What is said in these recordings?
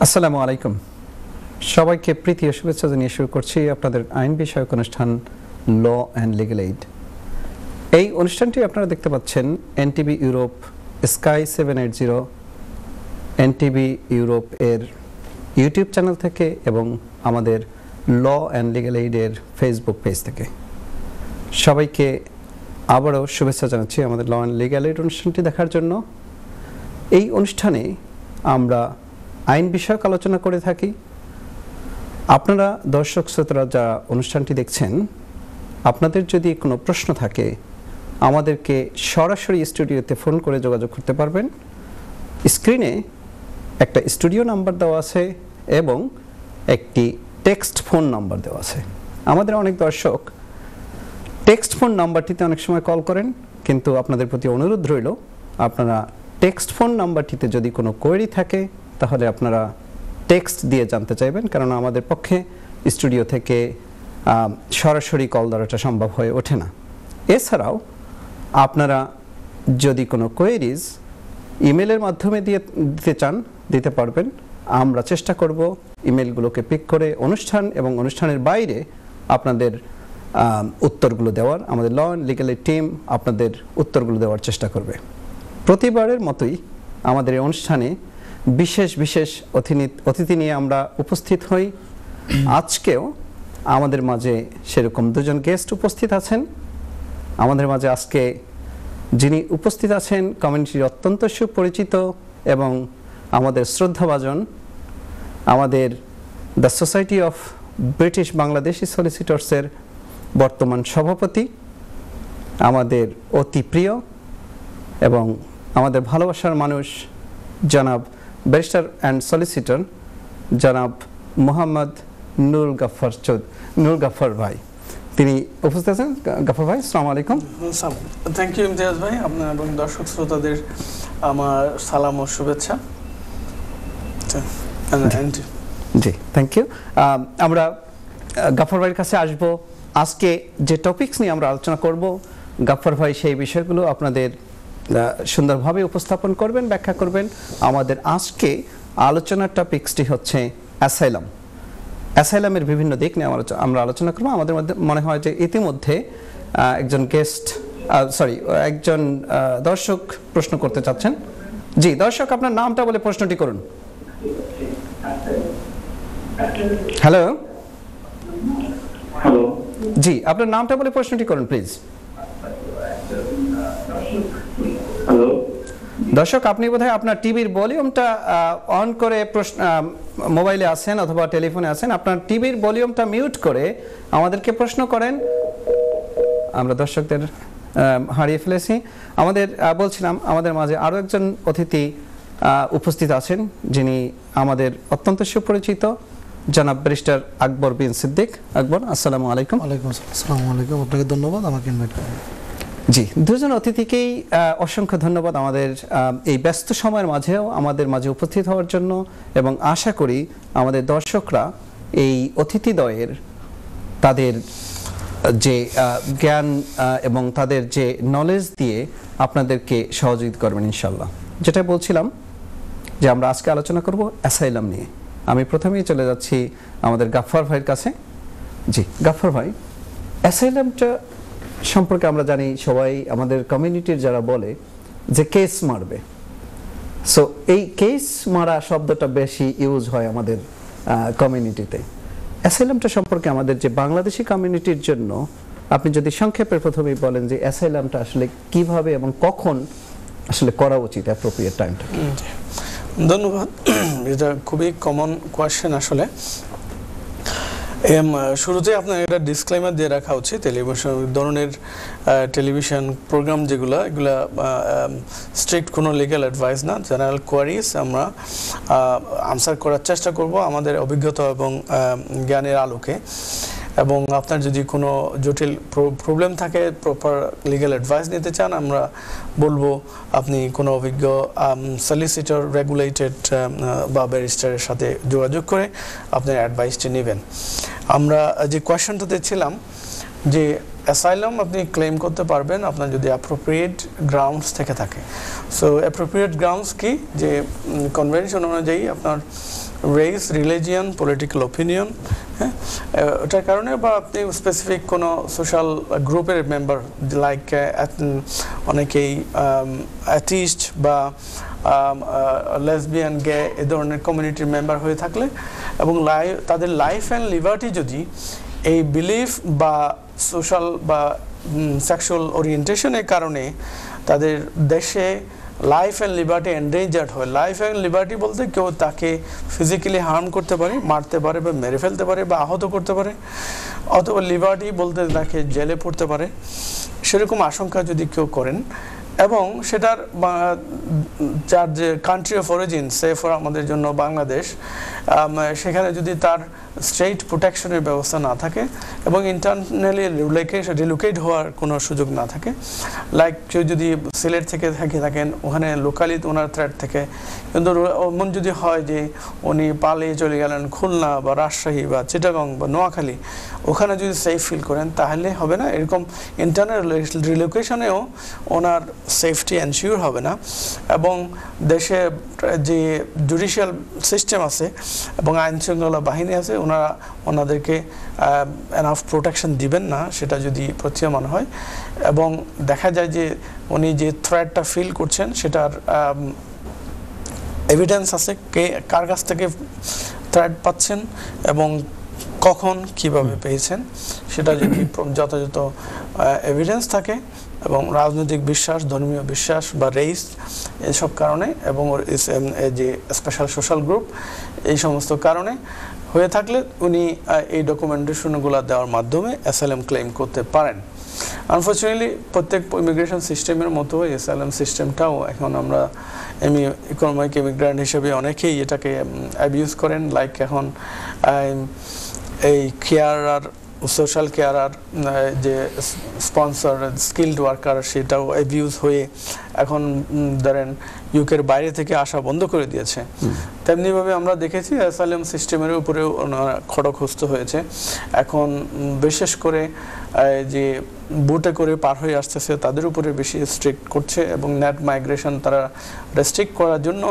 আসসালামু আলাইকুম। সবাইকে প্রীতি ও শুভেচ্ছা জানিয়ে শুরু করছি আপনাদের আইন বিষয়ক অনুষ্ঠান ল অ্যান্ড লিগ্যাল এইড। এই অনুষ্ঠানটি আপনারা দেখতে পাচ্ছেন NTV Europe sky 780 NTV Europe এর ইউটিউব চ্যানেল থেকে এবং আমাদের ল অ্যান্ড লিগ্যাল এইডের ফেসবুক পেজ থেকে। সবাইকে আবারও শুভেচ্ছা জানাচ্ছি আমাদের ল অ্যান্ড লিগ্যাল এইড অনুষ্ঠানটি দেখার জন্য। এই অনুষ্ঠানে আমরা আইন বিষয়ক আলোচনা করে থাকি। আপনারা দর্শক শ্রোতারা যারা অনুষ্ঠানটি দেখছেন, আপনাদের যদি কোনো প্রশ্ন থাকে আমাদেরকে সরাসরি স্টুডিওতে ফোন করে যোগাযোগ করতে পারবেন। স্ক্রিনে একটা স্টুডিও নাম্বার দেওয়া আছে এবং একটি টেক্সট ফোন নাম্বার দেওয়া আছে। আমাদের অনেক দর্শক টেক্সট ফোন নাম্বারটিতে অনেক সময় কল করেন, কিন্তু আপনাদের প্রতি অনুরোধ রইল আপনারা টেক্সট ফোন নাম্বারটিতে যদি কোনো কোয়েরি থাকে তাহলে আপনারা টেক্সট দিয়ে জানতে চাইবেন, কারণ আমাদের পক্ষে স্টুডিও থেকে সরাসরি কল ধরাটা সম্ভব হয়ে ওঠে না। এছাড়াও আপনারা যদি কোনো কোয়েরিজ ইমেলের মাধ্যমে দিতে চান দিতে পারবেন। আমরা চেষ্টা করব ইমেলগুলোকে পিক করে অনুষ্ঠান এবং অনুষ্ঠানের বাইরে আপনাদের উত্তরগুলো দেওয়ার। আমাদের law and legal aid team আপনাদের উত্তরগুলো দেওয়ার চেষ্টা করবে। প্রতিবারের মতোই আমাদের এই অনুষ্ঠানে বিশেষ বিশেষ অতিথি নিয়ে আমরা উপস্থিত হই। আজকেও আমাদের মাঝে সেরকম দুজন গেস্ট উপস্থিত আছেন। আমাদের মাঝে আজকে যিনি উপস্থিত আছেন কমিউনিটির অত্যন্ত সুপরিচিত এবং আমাদের শ্রদ্ধাভাজন, আমাদের the society of British Bangladeshi সলিসিটরসের বর্তমান সভাপতি, আমাদের অতি প্রিয় এবং আমাদের ভালোবাসার মানুষ জনাব ব্যারিস্টার অ্যান্ড সলিসিটর জনাব মোহাম্মদ নুরুল গাফফার ভাই, তিনি উপস্থিত আছেন। গাফফার ভাই, আসসালামু আলাইকুম। থ্যাংক ইউ ইমতিয়াজ ভাই, আপনার এবং দর্শক শ্রোতাদের আমার সালাম ও শুভেচ্ছা। জি, থ্যাংক ইউ। আমরা গাফফার ভাইয়ের কাছে আসবো। আজকে যে টপিকস নিয়ে আমরা আলোচনা করব, গাফফার ভাই সেই বিষয়গুলো আপনাদের সুন্দরভাবে উপস্থাপন করবেন, ব্যাখ্যা করবেন। আমাদের আজকে আলোচনার টপিকসটি হচ্ছে অ্যাসাইলাম। অ্যাসাইলামের বিভিন্ন দিক নিয়ে আমরা আলোচনা করব। আমাদের মধ্যে মনে হয় যে ইতিমধ্যে একজন দর্শক প্রশ্ন করতে চাচ্ছেন। জি দর্শক, আপনার নামটা বলে প্রশ্নটি করুন। হ্যালো, জি আপনার নামটা বলে প্রশ্নটি করুন প্লিজ। দর্শক, আপনি বোধহয় আপনার টিভির ভলিউমটা অন করে মোবাইলে আছেন অথবা টেলিফোনে আছেন, আপনার টিভির ভলিউমটা মিউট করে আমাদেরকে প্রশ্ন করেন। আমরা দর্শকদের হারিয়ে ফেলেছি। বলছিলাম আমাদের মাঝে আরও একজন অতিথি উপস্থিত আছেন, যিনি আমাদের অত্যন্ত সুপরিচিত জনাব ব্যারিস্টার আকবর বিন সিদ্দিক। আকবর, আসসালামু আলাইকুম। ওয়ালাইকুম আসসালাম। আলাইকুম, আপনাকে ধন্যবাদ আমাকে ইনভাইট করার। জি, দুজন অতিথিকেই অসংখ্য ধন্যবাদ আমাদের এই ব্যস্ত সময়ের মাঝেও আমাদের মাঝে উপস্থিত হওয়ার জন্য, এবং আশা করি আমাদের দর্শকরা এই অতিথিদ্বয়ের তাদের যে জ্ঞান এবং তাদের যে নলেজ দিয়ে আপনাদেরকে সহযোগিতা করবেন ইনশাল্লাহ। যেটা বলছিলাম যে আমরা আজকে আলোচনা করব অ্যাসাইলাম নিয়ে। আমি প্রথমেই চলে যাচ্ছি আমাদের গাফফার ভাইয়ের কাছে। জি গাফফার ভাই, অ্যাসাইলামটা সম্পর্কে আমরা জানি সবাই, আমাদের কমিউনিটির যারা বলে যে কেস মারবে, সো এই কেস মারা শব্দটা বেশি ইউজ হয় আমাদের কমিউনিটিতে। অ্যাসাইলামটা সম্পর্কে আমাদের যে বাংলাদেশি কমিউনিটির জন্য আপনি যদি সংক্ষেপে প্রথমেই বলেন যে অ্যাসাইলামটা আসলে কিভাবে এবং কখন আসলে করা উচিত, অ্যাপ্রোপ্রিয়েট টাইমটা। ধন্যবাদ। এটা খুবই কমন কোয়েশ্চেন আসলে। শুরুতে আপনার একটা ডিসক্লেমার দিয়ে রাখা উচিত। ধরনের টেলিভিশন প্রোগ্রাম এগুলা স্ট্রিক্ট কোনো লিগ্যাল অ্যাডভাইস না, জেনারেল কোয়ারিজ আমরা আনসার করার চেষ্টা করব আমাদের অভিজ্ঞতা এবং জ্ঞানের আলোকে। এবং আপনার যদি কোনো জটিল প্রবলেম থাকে, প্রপার লিগ্যাল অ্যাডভাইস নিতে চান, আমরা বলবো আপনি কোনো অভিজ্ঞ সলিসিটর, রেগুলেটেড বা ব্যারিস্টারের সাথে যোগাযোগ করে আপনার অ্যাডভাইসটি নেবেন। আমরা যে কোয়েশ্চনটাতে ছিলাম যে অ্যাসাইলাম আপনি ক্লেম করতে পারবেন আপনার যদি অ্যাপ্রোপ্রিয়েট গ্রাউন্ডস থেকে থাকে। সো অ্যাপ্রোপ্রিয়েট গ্রাউন্ডস কি, যে কনভেনশন অনুযায়ী আপনার রেস, রিলিজিয়ন, পলিটিক্যাল ওপিনিয়ন, হ্যাঁ, ওটার কারণে, বা আপনি স্পেসিফিক কোনো সোশ্যাল গ্রুপের মেম্বার, লাইক অনেকেই অ্যাথিস্ট বা লেসবিয়ান, গে, এ ধরনের কমিউনিটির মেম্বার হয়ে থাকলে, এবং তাদের লাইফ অ্যান্ড লিবার্টি যদি এই বিলিফ বা সোশ্যাল বা সেক্সুয়াল ওরিয়েন্টেশনের কারণে তাদের দেশে লাইফ অ্যান্ড লিবার্টি এন্ডেঞ্জার্ড হয়। লাইফ অ্যান্ড লিবার্টি বলতে কেউ তাকে ফিজিক্যালি হার্ম করতে পারে, মারতে পারে বা মেরে ফেলতে পারে বা আহত করতে পারে, অথবা লিবার্টি বলতে তাকে জেলে পড়তে পারে, সেরকম আশঙ্কা যদি কেউ করেন, এবং সেটার যার যে country of origin, say for আমাদের জন্য বাংলাদেশ, সেখানে যদি তার স্টেট প্রোটেকশনের ব্যবস্থা না থাকে এবং ইন্টারনালি রিলোকেট হওয়ার কোনো সুযোগ না থাকে, লাইক কেউ যদি সিলেট থেকে থাকেন, ওখানে লোকালি ওনার থ্রেট থেকে, কিন্তু এমন যদি হয় যে উনি পালিয়ে চলে গেলেন খুলনা বা রাজশাহী বা চিটাগং বা নোয়াখালী, ওখানে যদি সেফ ফিল করেন তাহলে হবে না। এরকম ইন্টারনাল রিলোকেশনেও ওনার সেফটি এনশিওর হবে না, এবং দেশে যে জুডিশিয়াল সিস্টেম আছে এবং আইন শৃঙ্খলা বাহিনী আছে, ওনাদেরকে এনাফ প্রোটেকশন দিবেন না, সেটা যদি প্রতীয়মান হয়, এবং দেখা যায় যে উনি যে থ্রেটটা ফিল করছেন সেটার এভিডেন্স আছে, কার কাছ থেকে থ্রেট পাচ্ছেন এবং কখন কিভাবে পেয়েছেন, সেটা যদি যথাযথ এভিডেন্স থাকে, এবং রাজনৈতিক বিশ্বাস, ধর্মীয় বিশ্বাস বা রেস, এসব কারণে, এবং যে স্পেশাল সোশ্যাল গ্রুপ, এই সমস্ত কারণে হয়ে থাকলে উনি এই ডকুমেন্টেশনগুলো দেওয়ার মাধ্যমে অ্যাসাইলাম ক্লেম করতে পারেন। আনফর্চুনেটলি প্রত্যেক ইমিগ্রেশন সিস্টেমের মতো অ্যাসাইলাম সিস্টেমটাও এখন আমরা ইকোনমিক ইমিগ্রেন্ট হিসেবে অনেকেই এটাকে অ্যাবিউজ করেন, লাইক এখন এই কেয়ারার, সোশ্যাল কেয়ারার যে স্পন্সর স্কিলড ওয়ার্কার, সেটাও অ্যাবিউজ হয়ে এখন ধরেন ইউকের বাইরে থেকে আসা বন্ধ করে দিয়েছে। তেমনিভাবে আমরা দেখেছি অ্যাসাইলাম সিস্টেমের উপরেও খড়গহস্ত হয়েছে। এখন বিশেষ করে যে বুটে করে পার হয়ে আসতেছে তাদের উপরে বেশি স্ট্রিক্ট করছে, এবং নেট মাইগ্রেশন তারা রেস্ট্রিক্ট করার জন্য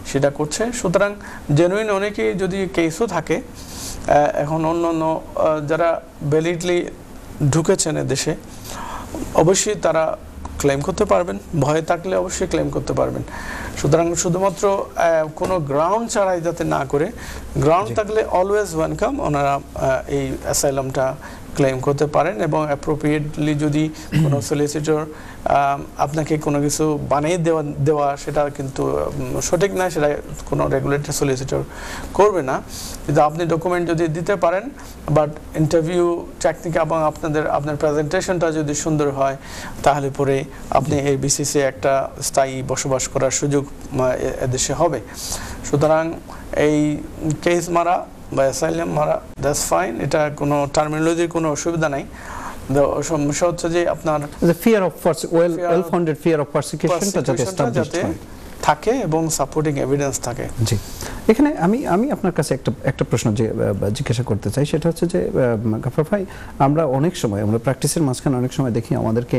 সেটা করছে। সুতরাং জেনুইন অনেকেই যদি কেসও থাকে, এখন অন্য যারা ভ্যালিডলি ঢুকেছেন দেশে, অবশ্যই তারা ক্লেম করতে পারবেন, ভয় থাকলে অবশ্যই ক্লেম করতে পারবেন। সুতরাং শুধুমাত্র কোনো গ্রাউন্ড ছাড়াই যাতে না করে, গ্রাউন্ড থাকলে অলওয়েজ ওয়েলকাম, ওনারা এই অ্যাসাইলামটা ক্লেম করতে পারেন, এবং অ্যাপ্রোপ্রিয়েটলি যদি কোনো সলিসিটর আপনাকে কোনো কিছু বানিয়ে দেওয়া সেটা কিন্তু সঠিক না, সেটা কোনো রেগুলেটরি সলিসিটর করবে না। কিন্তু আপনি ডকুমেন্ট যদি দিতে পারেন, বাট ইন্টারভিউ টেকনিক এবং আপনার প্রেজেন্টেশনটা যদি সুন্দর হয়, তাহলে পরে আপনি এই বিসিসি একটা স্থায়ী বসবাস করার সুযোগ এদেশে হবে। সুতরাং এই কেস মারা বা অ্যাসাইলাম মারা, দ্যাটস ফাইন, এটা কোনো টার্মিনোলজির কোনো অসুবিধা নাই। সমস্যা হচ্ছে যে আপনার fear of well founded fear of পারসিকিউশনটা যাতে এস্টাবলিশড হয় থাকে এবং সাপোর্টিং এভিডেন্স থাকে। জি, এখানে আমি আপনার কাছে একটা প্রশ্ন জিজ্ঞাসা করতে চাই, সেটা হচ্ছে যে গাফফার ভাই, আমরা অনেক সময়, আমরা প্র্যাকটিসের মাঝখানে অনেক সময় দেখি আমাদেরকে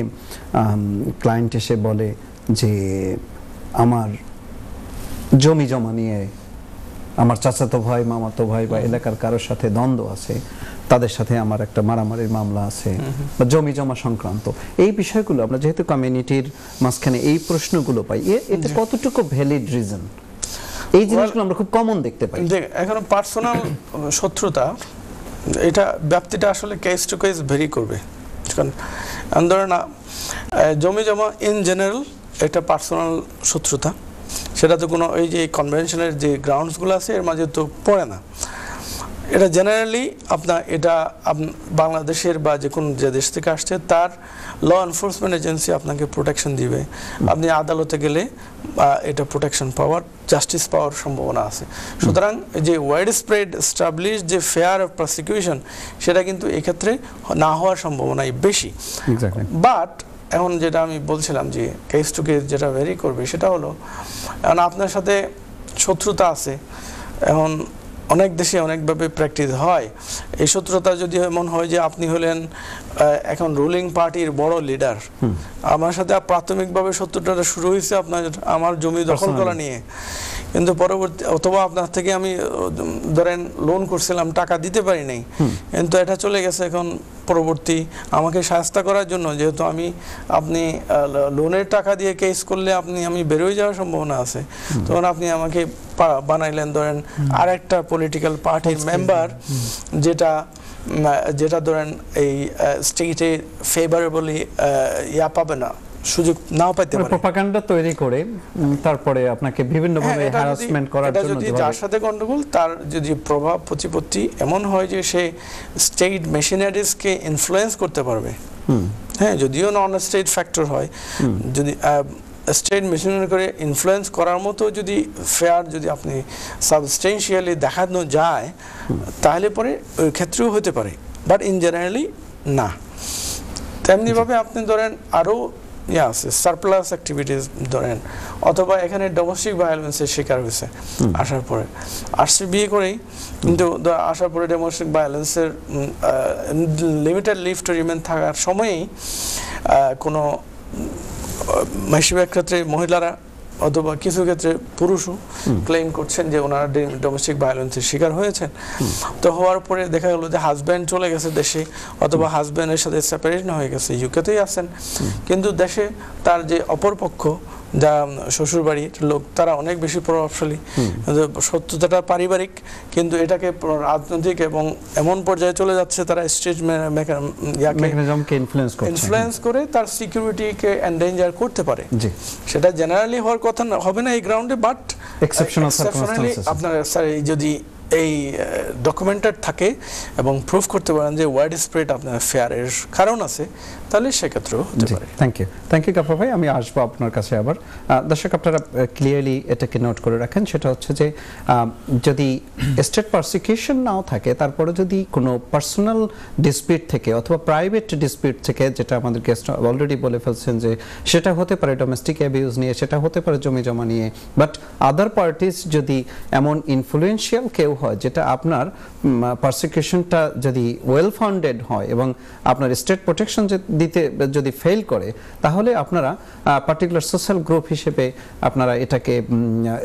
ক্লায়েন্ট এসে বলে যে আমার জমি জমা নিয়ে আমার চাচাতো ভাই, মামাতো ভাই বা এলাকার কারোর সাথে দ্বন্দ্ব আছে, তাদের সাথে আমার একটা মারামারির মামলা আছে, বা জমি জমা সংক্রান্ত এই বিষয়গুলো আমরা যেহেতু কমিউনিটির মাঝখানে এই প্রশ্নগুলো পাই, এতে কতটুকু ভ্যালিড রিজন? এই জিনিসগুলো আমরা খুব কমন দেখতে পাই। এখন পার্সোনাল শত্রুতা, এটা ব্যাপ্তিটা আসলে কেস টু কেস ভেরি করবে। কারণ ধরেন জমি জমা ইন জেনারেল এটা পার্সোনাল শত্রুতা, সেটা তো কোনো এই যে কনভেনশনের যে গ্রাউন্ডসগুলো আছে এর মাঝে তো পড়ে না। এটা জেনারেলি এটা বাংলাদেশের বা যে দেশ থেকে আসছে তার ল এনফোর্সমেন্ট এজেন্সি আপনাকে প্রোটেকশন দিবে। আপনি আদালতে গেলে এটা প্রোটেকশন পাওয়ার, জাস্টিস পাওয়ার সম্ভাবনা আছে। সুতরাং যে ওয়াইড স্প্রেড এস্টাবলিশ যে ফেয়ার অফ প্রসিকিউশন, সেটা কিন্তু এক্ষেত্রে না হওয়ার সম্ভাবনাই বেশি। বাট এখন যেটা আমি বলছিলাম যে কেস টু কেস যেটা ভ্যারি করবে, সেটা হলো এখন আপনার সাথে শত্রুতা আছে, এখন অনেক দেশে অনেকভাবে প্র্যাকটিস হয়। এই সূত্রতা যদি এমন হয় যে আপনি হলেন এখন রুলিং পার্টির বড় লিডার, আমার সাথে প্রাথমিকভাবে শত্রুতাটা শুরু হয়েছে আমার জমি দখল করা নিয়ে, কিন্তু পরবর্তী অথবা আপনার থেকে আমি ধরেন লোন করছিলাম, টাকা দিতে পারি নাই, কিন্তু এটা চলে গেছে এখন পরবর্তী আমাকে শায়েস্তা করার জন্য, যেহেতু আপনি লোনের টাকা দিয়ে কেস করলে আমি বেরোয় যাওয়ার সম্ভাবনা আছে, তখন আপনি আমাকে বানাইলেন ধরেন আরেকটা পলিটিক্যাল পার্টির মেম্বার, যেটা ধরেন এই স্টেটে ফেভারেবলি পাবে না, সুযোগ নাও পাইতে পারে, প্রপাগান্ডা তৈরি করে তারপরে আপনাকে বিভিন্ন ভাবে হ্যারাসমেন্ট করার জন্য, যদি যার সাথে গন্ডগোল তার যদি প্রভাব প্রতিপত্তি এমন হয় যে সে স্টেট মেশিনারিজকে ইনফ্লুয়েন্স করতে পারবে, হ্যাঁ, যদিও নন স্টেট ফ্যাক্টর হয়, যদি স্টেট মেশিনারি করে ইনফ্লুয়েন্স করার মতো যদি ফেয়ার যদি আপনি সাবস্টেন্সিয়ালি দেখানো যায়, তাহলে পরে ওই ক্ষেত্রেও হতে পারে, বাট ইন জেনারেলি না। তেমনিভাবে আপনি ধরেন আরও আছে সারপ্লাস অ্যাক্টিভিটিস ধরেন, অথবা এখানে ডোমেস্টিক ভায়োলেন্সের শিকার হয়েছে আসার পরে, আসছে বিয়ে করেই, কিন্তু আসার পরে ডোমেস্টিক ভায়োলেন্সের লিমিটেড লিভ টু রিমেন থাকার সময়েই কোনো বেশিরভাগ ক্ষেত্রে মহিলারা অথবা কিছু ক্ষেত্রে পুরুষও ক্লেম করছেন যে ওনারা ডোমেস্টিক ভায়োলেন্সের শিকার হয়েছেন। তো হওয়ার পরে দেখা গেল যে হাজব্যান্ড চলে গেছে দেশে, অথবা হাজব্যান্ডের সাথে সেপারেশন হয়ে গেছে, ইউকেতেই আছেন, কিন্তু দেশে তার যে অপরপক্ষ যা শ্বশুরবাড়ির লোক, তারা অনেক বেশি প্রভাবশালী, সত্যতাটা পারিবারিক, কিন্তু এটাকে রাজনৈতিক এবং এমন পর্যায়ে চলে যাচ্ছে তারা স্টেট মেকানিজমকে ইনফ্লুয়েন্স করে তার সিকিউরিটিকে এন্ডেঞ্জার করতে পারে। সেটা জেনারেলি হওয়ার কথা হবে না এই গ্রাউন্ডে, বাট এক্সেপশনালি আপনার যদি এই ডকুমেন্টেড থাকে এবং প্রুফ করতে পারেন যে ওয়াইড স্প্রেড আপনার ফেয়ারের কারণ আছে, তাহলে সেক্ষেত্রেও হতে পারে। থ্যাংক ইউ গাফফার ভাই। আমি আসবো আপনার কাছে আবার। দর্শক আপনারা ক্লিয়ারলি এটাকে নোট করে রাখেন, সেটা হচ্ছে যে যদি স্টেট পারসিকিউশন নাও থাকে, তারপরে যদি কোনো পার্সোনাল ডিসপিউট থেকে অথবা প্রাইভেট ডিসপিউট থেকে, যেটা আমাদের গেস্ট অলরেডি বলে ফেলছেন যে সেটা হতে পারে ডোমেস্টিক অ্যাবিউজ নিয়ে, সেটা হতে পারে জমি জমা নিয়ে, বাট আদার পার্টিস যদি এমন ইনফ্লুয়েন্সিয়াল কেউ হয় যেটা আপনার পারসিকিউশনটা যদি ওয়েল ফাউন্ডেড হয় এবং আপনার স্টেট প্রোটেকশন দিতে যদি ফেল করে, তাহলে আপনারা পার্টিকুলার সোশ্যাল গ্রুপ হিসেবে আপনারা এটাকে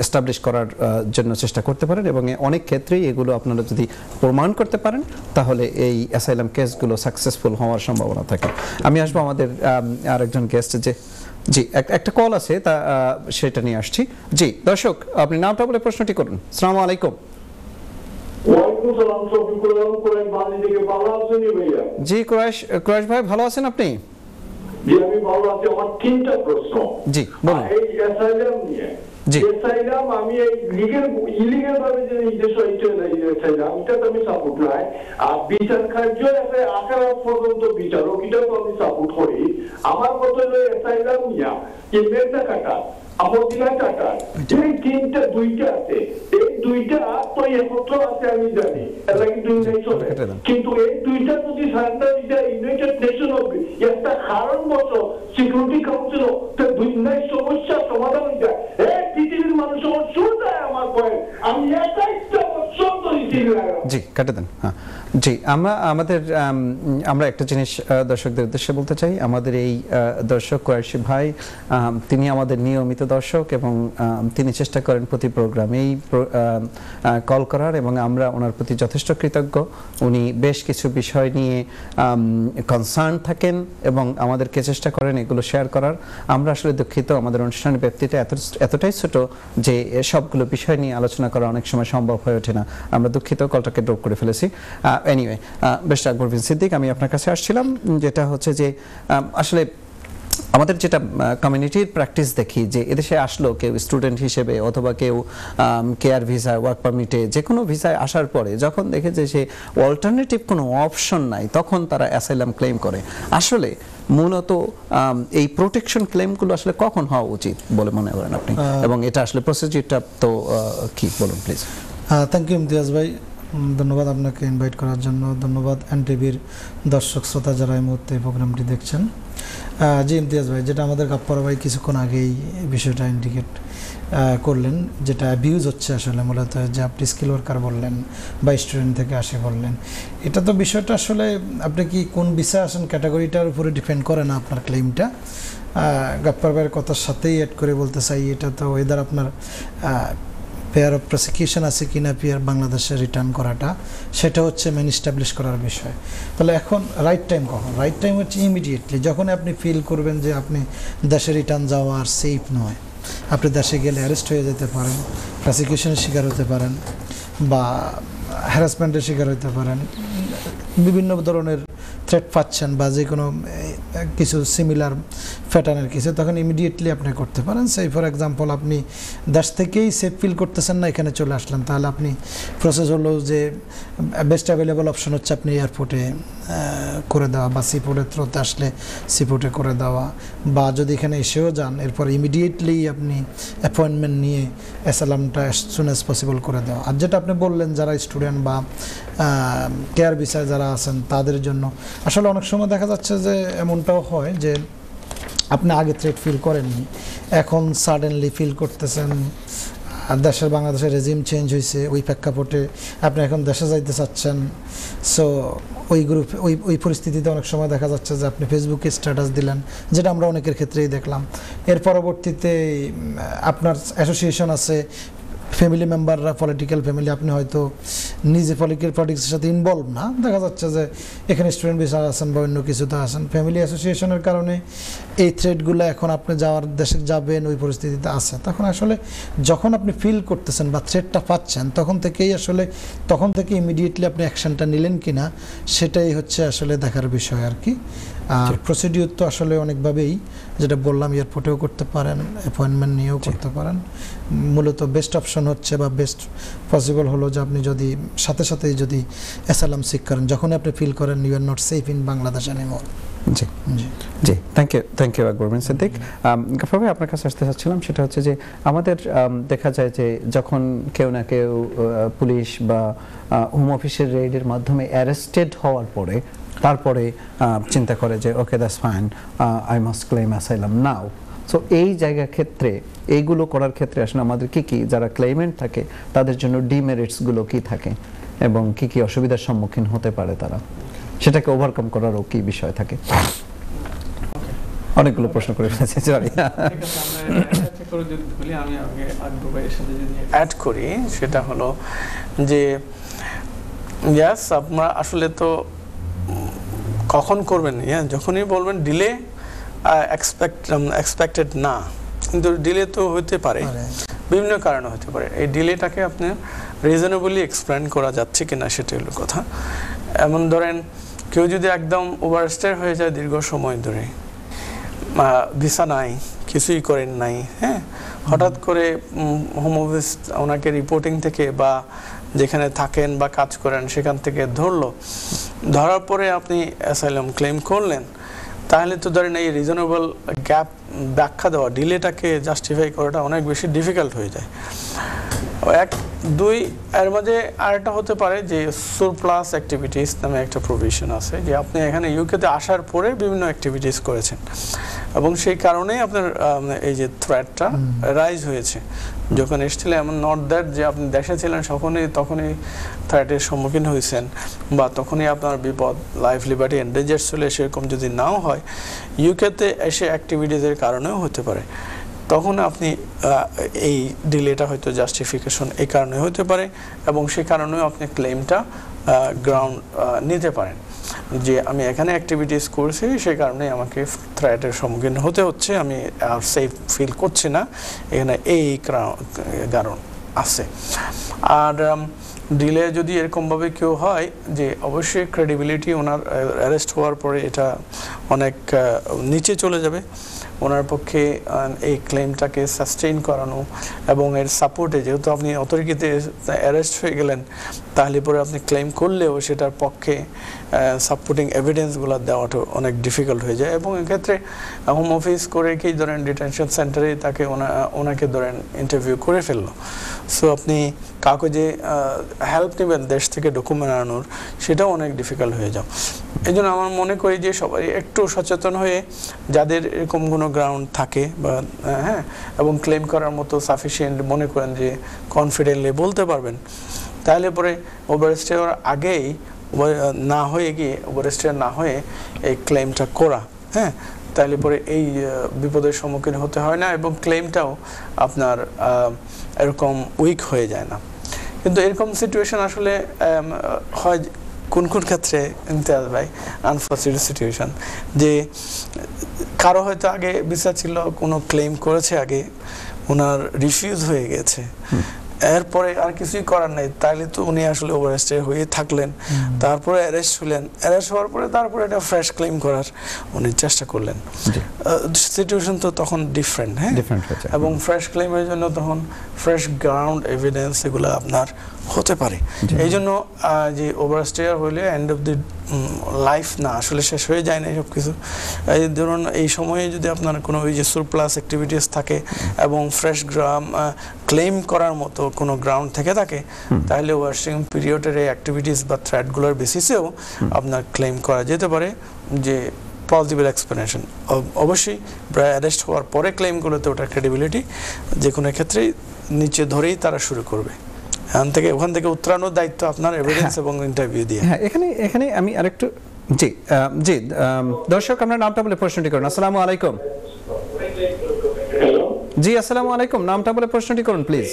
এস্টাবলিশ করার জন্য চেষ্টা করতে পারেন, এবং অনেক ক্ষেত্রেই এগুলো আপনারা যদি প্রমাণ করতে পারেন, তাহলে এই অ্যাসাইলাম কেসগুলো সাকসেসফুল হওয়ার সম্ভাবনা থাকে। আমি আসবো আমাদের আরেকজন গেস্ট, যে জি একটা কল আছে, তা সেটা নিয়ে আসছি। জি দর্শক, আপনি নামটা বলে প্রশ্নটি করুন। আসসালামু আলাইকুম। জি কুরাইশ ভাই, ভালো আছেন আপনি? জি আমি ভালো আছি। আমার তিনটা প্রশ্ন। জি বলুন। এই অ্যাসাইলাম নিয়ে, জি অ্যাসাইলাম আমি এই ইলিগাল ভাবে যে দেশে অ্যাসাইলাম, এটা তো আমি সাপোর্ট নাই। আর বিচার কার্য আছে আকার পর্যন্ত বিচারক, এটা তো আমি সাপোর্ট করি। আমার কথা হলো অ্যাসাইলাম নিয়ে যে মেটা কাটা আমদিনা টাকা, এই তিনটা দুইটা আছে, এই দুইটা তো একত্র আছে আমি জানি, এটা কিন্তু কিন্তু এই দুইটা যদি সারেন্ডার দিতে ইউনাইটেড নেশন হবে একটা কারণ মতো সিকিউরিটি কাউন্সিল তো দুই নাই সমস্যা সমাধান হয়ে যায়। এই পৃথিবীর মানুষ আমার শুনতে আমার পয়েন্ট, আমি একটা বছর ধরে জি কেটে দেন। হ্যাঁ জি, আমরা একটা জিনিস দর্শকদের উদ্দেশ্যে বলতে চাই। আমাদের এই দর্শক কুরাইশি ভাই, তিনি আমাদের নিয়মিত দর্শক এবং তিনি চেষ্টা করেন প্রতি প্রোগ্রামেই কল করার, এবং আমরা ওনার প্রতি যথেষ্ট কৃতজ্ঞ। উনি বেশ কিছু বিষয় নিয়ে কনসার্ন থাকেন এবং আমাদেরকে চেষ্টা করেন এগুলো শেয়ার করার। আমরা আসলে দুঃখিত, আমাদের অনুষ্ঠানের ব্যাপ্তিটা এতটাই ছোট যে সবগুলো বিষয় নিয়ে আলোচনা করা অনেক সময় সম্ভব হয়ে ওঠে না। আমরা দুঃখিত, কলটাকে ড্রপ করে ফেলেছি। এনিওয়ে, বেস্ট আকবর বিন সিদ্দিক, আমি আপনার কাছে আসছিলাম, যেটা হচ্ছে যে আসলে আমাদের যেটা কমিউনিটির প্র্যাকটিস দেখি, যে এদেশে আসলো কেউ স্টুডেন্ট হিসেবে অথবা কেউ কেয়ার ভিসা, ওয়ার্ক পারমিটে, যে কোনো ভিসায় আসার পরে যখন দেখে যে সে অল্টারনেটিভ কোনো অপশন নাই, তখন তারা অ্যাসাইলাম ক্লেম করে। আসলে মূলত এই প্রোটেকশন ক্লেমগুলো আসলে কখন হওয়া উচিত বলে মনে করেন আপনি, এবং এটা আসলে প্রসিডিউরটা তো কি বলুন প্লিজ। থ্যাংক ইউ ইমতিয়াজ ভাই, ধন্যবাদ আপনাকে ইনভাইট করার জন্য। ধন্যবাদ এনটিভির দর্শক শ্রোতা যারা এই মুহূর্তে প্রোগ্রামটি দেখছেন। জি ইমতিয়াজ ভাই, যেটা আমাদের গাপ্পার ভাই কিছুক্ষণ আগেই বিষয়টা ইন্ডিকেট করলেন, যেটা অ্যাবিউজ হচ্ছে আসলে মূলত, যে আপনি স্কিল ওয়ার্কার বললেন বা স্টুডেন্ট থেকে আসে বললেন, এটা তো বিষয়টা আসলে আপনি কি কোন বিষয়ে আসেন ক্যাটাগরিটার উপরে ডিপেন্ড করে না আপনার ক্লেমটা। গাপ্পার ভাইয়ের কথার সাথেই অ্যাড করে বলতে চাই, এটা তো ওয়েদার আপনার পেয়ার অফ প্রসিকিউশন আছে কিনা পেয়ার বাংলাদেশে রিটার্ন করাটা, সেটা হচ্ছে মেন এস্টাবলিশ করার বিষয়। তাহলে এখন রাইট টাইম কখন? রাইট টাইম হচ্ছে ইমিডিয়েটলি, যখন আপনি ফিল করবেন যে আপনি দেশে রিটার্ন যাওয়া আর সেফ নয়, আপনি দেশে গেলে অ্যারেস্ট হয়ে যেতে পারেন, প্রসিকিউশনের শিকার হতে পারেন বা হ্যারাসমেন্টের শিকার হতে পারেন, বিভিন্ন ধরনের থ্রেট পাচ্ছেন বা যে কোনো কিছু সিমিলার প্যাটার্নের কিছু, তখন ইমিডিয়েটলি আপনি করতে পারেন। সেই ফর এক্সাম্পল আপনি দেশ থেকেই সেফ ফিল করতেছেন না, এখানে চলে আসলেন, তাহলে আপনি প্রসেস হলো যে বেস্ট অ্যাভেলেবল অপশন হচ্ছে আপনি এয়ারপোর্টে করে দেওয়া বা সিপোর্টের থ্রুতে আসলে সিপোর্টে করে দেওয়া, বা যদি এখানে এসেও যান এরপর ইমিডিয়েটলি আপনি অ্যাপয়েন্টমেন্ট নিয়ে অ্যাসাইলামটা অ্যাজ সুন অ্যাজ পসিবল করে দেওয়া। আর যেটা আপনি বললেন যারা স্টুডেন্ট বা কেয়ার ভিসায় যারা আছেন তাদের জন্য আসলে অনেক সময় দেখা যাচ্ছে যে এমনটাও হয় যে আপনি আগে থ্রেট ফিল করেননি, এখন সাডেনলি ফিল করতেছেন, দেশের বাংলাদেশের রেজিম চেঞ্জ হয়েছে, ওই প্রেক্ষাপটে আপনি এখন দেশে যাইতে চাচ্ছেন। সো ওই গ্রুপ ওই পরিস্থিতিতে অনেক সময় দেখা যাচ্ছে যে আপনি ফেসবুকে স্ট্যাটাস দিলেন, যেটা আমরা অনেকের ক্ষেত্রেই দেখলাম, এর পরবর্তীতে আপনার অ্যাসোসিয়েশন আছে, ফ্যামিলি মেম্বাররা পলিটিক্যাল ফ্যামিলি, আপনি হয়তো নিজে পলিটিক্সের সাথে ইনভলভ না, দেখা যাচ্ছে যে এখানে স্টুডেন্ট ভিসা আছেন বা অন্য কিছুতে আছেন, ফ্যামিলি অ্যাসোসিয়েশনের কারণে এই থ্রেটগুলো এখন আপনি যাওয়ার দেশে যাবেন ওই পরিস্থিতিতে আছে। তখন আসলে যখন আপনি ফিল করতেছেন বা থ্রেটটা পাচ্ছেন তখন থেকে ইমিডিয়েটলি আপনি অ্যাকশনটা নিলেন কিনা, সেটাই হচ্ছে আসলে দেখার বিষয় আর কি। আর প্রসিডিউর তো আসলে অনেকভাবেই, যেটা বললাম, এয়ারপোর্টেও করতে পারেন, অ্যাপয়েন্টমেন্ট নিয়েও করতে পারেন। মূলত বেস্ট অপশন হচ্ছে বা বেস্ট পসিবল হলো যে আপনি যদি সাথেই যদি অ্যাসাইলাম সিক করেন, যখন আপনি ফিল করেন you are not safe in Bangladesh anymore. জি জি, থ্যাংক ইউ আকবর বিন সিদ্দিক। গাফফার ভাই, আপনার কাছে আসতে চাচ্ছিলাম, সেটা হচ্ছে যে আমাদের দেখা যায় যে যখন কেউ না কেউ পুলিশ বা হোম অফিসের রেইডের মাধ্যমে অ্যারেস্টেড হওয়ার পরে তারপরে চিন্তা করে যে okay that's fine, I must claim asylum now. So এই জায়গার ক্ষেত্রে এইগুলো করার ক্ষেত্রে আসলে আমাদের কি যারা ক্লেমেন্ট থাকে তাদের জন্য ডিমেরিটসগুলো কি থাকে এবং কি অসুবিধার সম্মুখীন হতে পারে তারা, সেটাকে ওভারকাম করারও কি বিষয় থাকে? অনেকগুলো প্রশ্ন করে ফেলেছি, সরি। আমি আগে আকবর ভাইয়ের সাথে যদি অ্যাড করি, সেটা হলো যে ইয়াস, আপনারা আসলে তো কখন করবেন, যখনই বলবেন ডিলে এক্সপেক্টেড না, কিন্তু ডিলে তো হতে পারে, বিভিন্ন কারণে হতে পারে। এই ডিলেটাকে আপনি রিজনেবলি এক্সপ্লেন করা যাচ্ছে কিনা সেটা হলো কথা। এমন ধরেন কেউ যদি একদম ওভারস্টে হয়ে যায় দীর্ঘ সময় ধরে, ভিসা নাই, কিছুই করেন নাই, হ্যাঁ, হঠাৎ করে হোম অফিস ওনাকে রিপোর্টিং থেকে বা যেখানে থাকেন বা কাজ করেন সেখান থেকে ধরার পরে আপনি অ্যাসাইলাম ক্লেম করলেন, তাহলে তো ধরেন এই রিজনেবল গ্যাপ ব্যাখ্যা দেওয়া, ডিলেটাকে জাস্টিফাই করাটা অনেক বেশি ডিফিকাল্ট হয়ে যায়। এর মাঝে আরেকটা হতে পারে যে সারপ্লাস অ্যাক্টিভিটিস নামে একটা প্রভিশন আছে, যে আপনি এখানে ইউকেতে আসার পরে বিভিন্ন অ্যাক্টিভিটিস করেছেন এবং সেই কারণেই আপনার এই যে থ্রেটটা রাইজ হয়েছে। যখন এসেছিলেন, এমন নট দ্যাট যে আপনি দেশে ছিলেন তখনই থ্রেটের সম্মুখীন হয়েছেন বা তখনই আপনার বিপদ, লাইফ লিবার্টি এন্ডেঞ্জার চলে, সেরকম যদি নাও হয়, ইউকেতে এসে অ্যাক্টিভিটিসের কারণেও হতে পারে, তখন আপনি এই ডিলেটা হয়তো জাস্টিফিকেশন এই কারণে হতে পারে এবং সেই কারণেও আপনি ক্লেমটা গ্রাউন্ড নিতে পারেন যে আমি এখানে অ্যাক্টিভিটিস করছি, সেই কারণে আমাকে থ্রেটের সম্মুখীন হতে হচ্ছে, আমি আর সেফ ফিল করছি না, এখানে এই কারণ আছে। আর ডিলে যদি এরকমভাবে কেউ হয় যে অবশ্যই ক্রেডিবিলিটি ওনার অ্যারেস্ট হওয়ার পরে এটা অনেক নিচে চলে যাবে, ওনার পক্ষে এই ক্লেমটাকে সাস্টেইন করানো এবং এর সাপোর্টে, যেহেতু আপনি অথরিটিতে অ্যারেস্ট হয়ে গেলেন, তাহলে পরে আপনি ক্লেম করলেও সেটার পক্ষে সাপোর্টিং এভিডেন্সগুলো দেওয়াটা অনেক ডিফিকাল্ট হয়ে যায়। এবং এক্ষেত্রে হোম অফিস করে কি ধরেন ডিটেনশন সেন্টারে তাকে ওনাকে ধরেন ইন্টারভিউ করে ফেললো, সো আপনি কাউকে যে হেল্প নেবেন দেশ থেকে ডকুমেন্ট আনানোর, সেটাও অনেক ডিফিকাল্ট হয়ে যাও। এই জন্য আমার মনে করি যে সবাই একটু সচেতন হয়ে, যাদের এরকম কোনো কোনো গ্রাউন্ড থাকে বা হ্যাঁ, এবং ক্লেম করার মতো সাফিসিয়েন্ট মনে করেন যে কনফিডেন্টলি বলতে পারবেন, তাহলে পরে ওভারস্টে হওয়ার আগেই না হয়ে গিয়ে ওভারস্টে না হয়ে এই ক্লেমটা করা, হ্যাঁ, তাহলে পরে এই বিপদের সম্মুখীন হতে হয় না এবং ক্লেমটাও আপনার এরকম উইক হয়ে যায় না। কিন্তু এরকম সিচুয়েশন আসলে হয় কোন কোন ক্ষেত্রে, ইমতিয়াজ ভাই, আনফরচুনেট সিচুয়েশন, যে কারো হয়তো আগে ভিসা ছিল, কোনো ক্লেম করেছে আগে, ওনার রিফিউজ হয়ে গেছে, এরপরে আর কিছুই করার নেই, তাইলে তো উনি আসলে ওভারস্টে হয়ে থাকলেন, তারপরে অ্যারেস্ট হলেন, অ্যারেস্ট হওয়ার পরে তারপরে এটা ফ্রেশ ক্লেম করার উনি চেষ্টা করলেন, সিচুয়েশন তো তখন ডিফারেন্ট, হ্যাঁ, এবং ফ্রেশ ক্লেমের জন্য তখন ফ্রেশ গ্রাউন্ড এভিডেন্স এগুলো আপনার হতে পারে। এই জন্য যে ওভারস্টে হইলে এন্ড অফ দি লাইফ না, আসলে শেষ হয়ে যায় না সব কিছু। এই ধরুন এই সময়ে যদি আপনার কোনো ওই যে সুরপ্লাস অ্যাক্টিভিটিস থাকে এবং ফ্রেশ ক্লেম করার মতো কোনো গ্রাউন্ড থেকে থাকে, তাহলে ওয়ার্কিং পিরিয়ডের এই অ্যাক্টিভিটিস বা থ্রেডগুলোর বেসিসেও আপনার ক্লেম করা যেতে পারে যে প্লজিবল এক্সপ্লেনেশন। অবশ্যই অ্যারেস্ট হওয়ার পরে ক্লেমগুলোতে ওটার ক্রেডিবিলিটি যে কোনো ক্ষেত্রেই নিচে ধরেই তারা শুরু করবে, ওখান থেকে উত্তরানোর দায়িত্ব আপনার এভিডেন্স এবং ইন্টারভিউ দিয়ে। হ্যাঁ, এখানে আমি আরেকটু জি জি দর্শক আপনার নামটা বলে প্রশ্নটি করুন। আসসালামু আলাইকুম। জি আসসালামু আলাইকুম, নামটা বলে প্রশ্নটি করুন প্লিজ।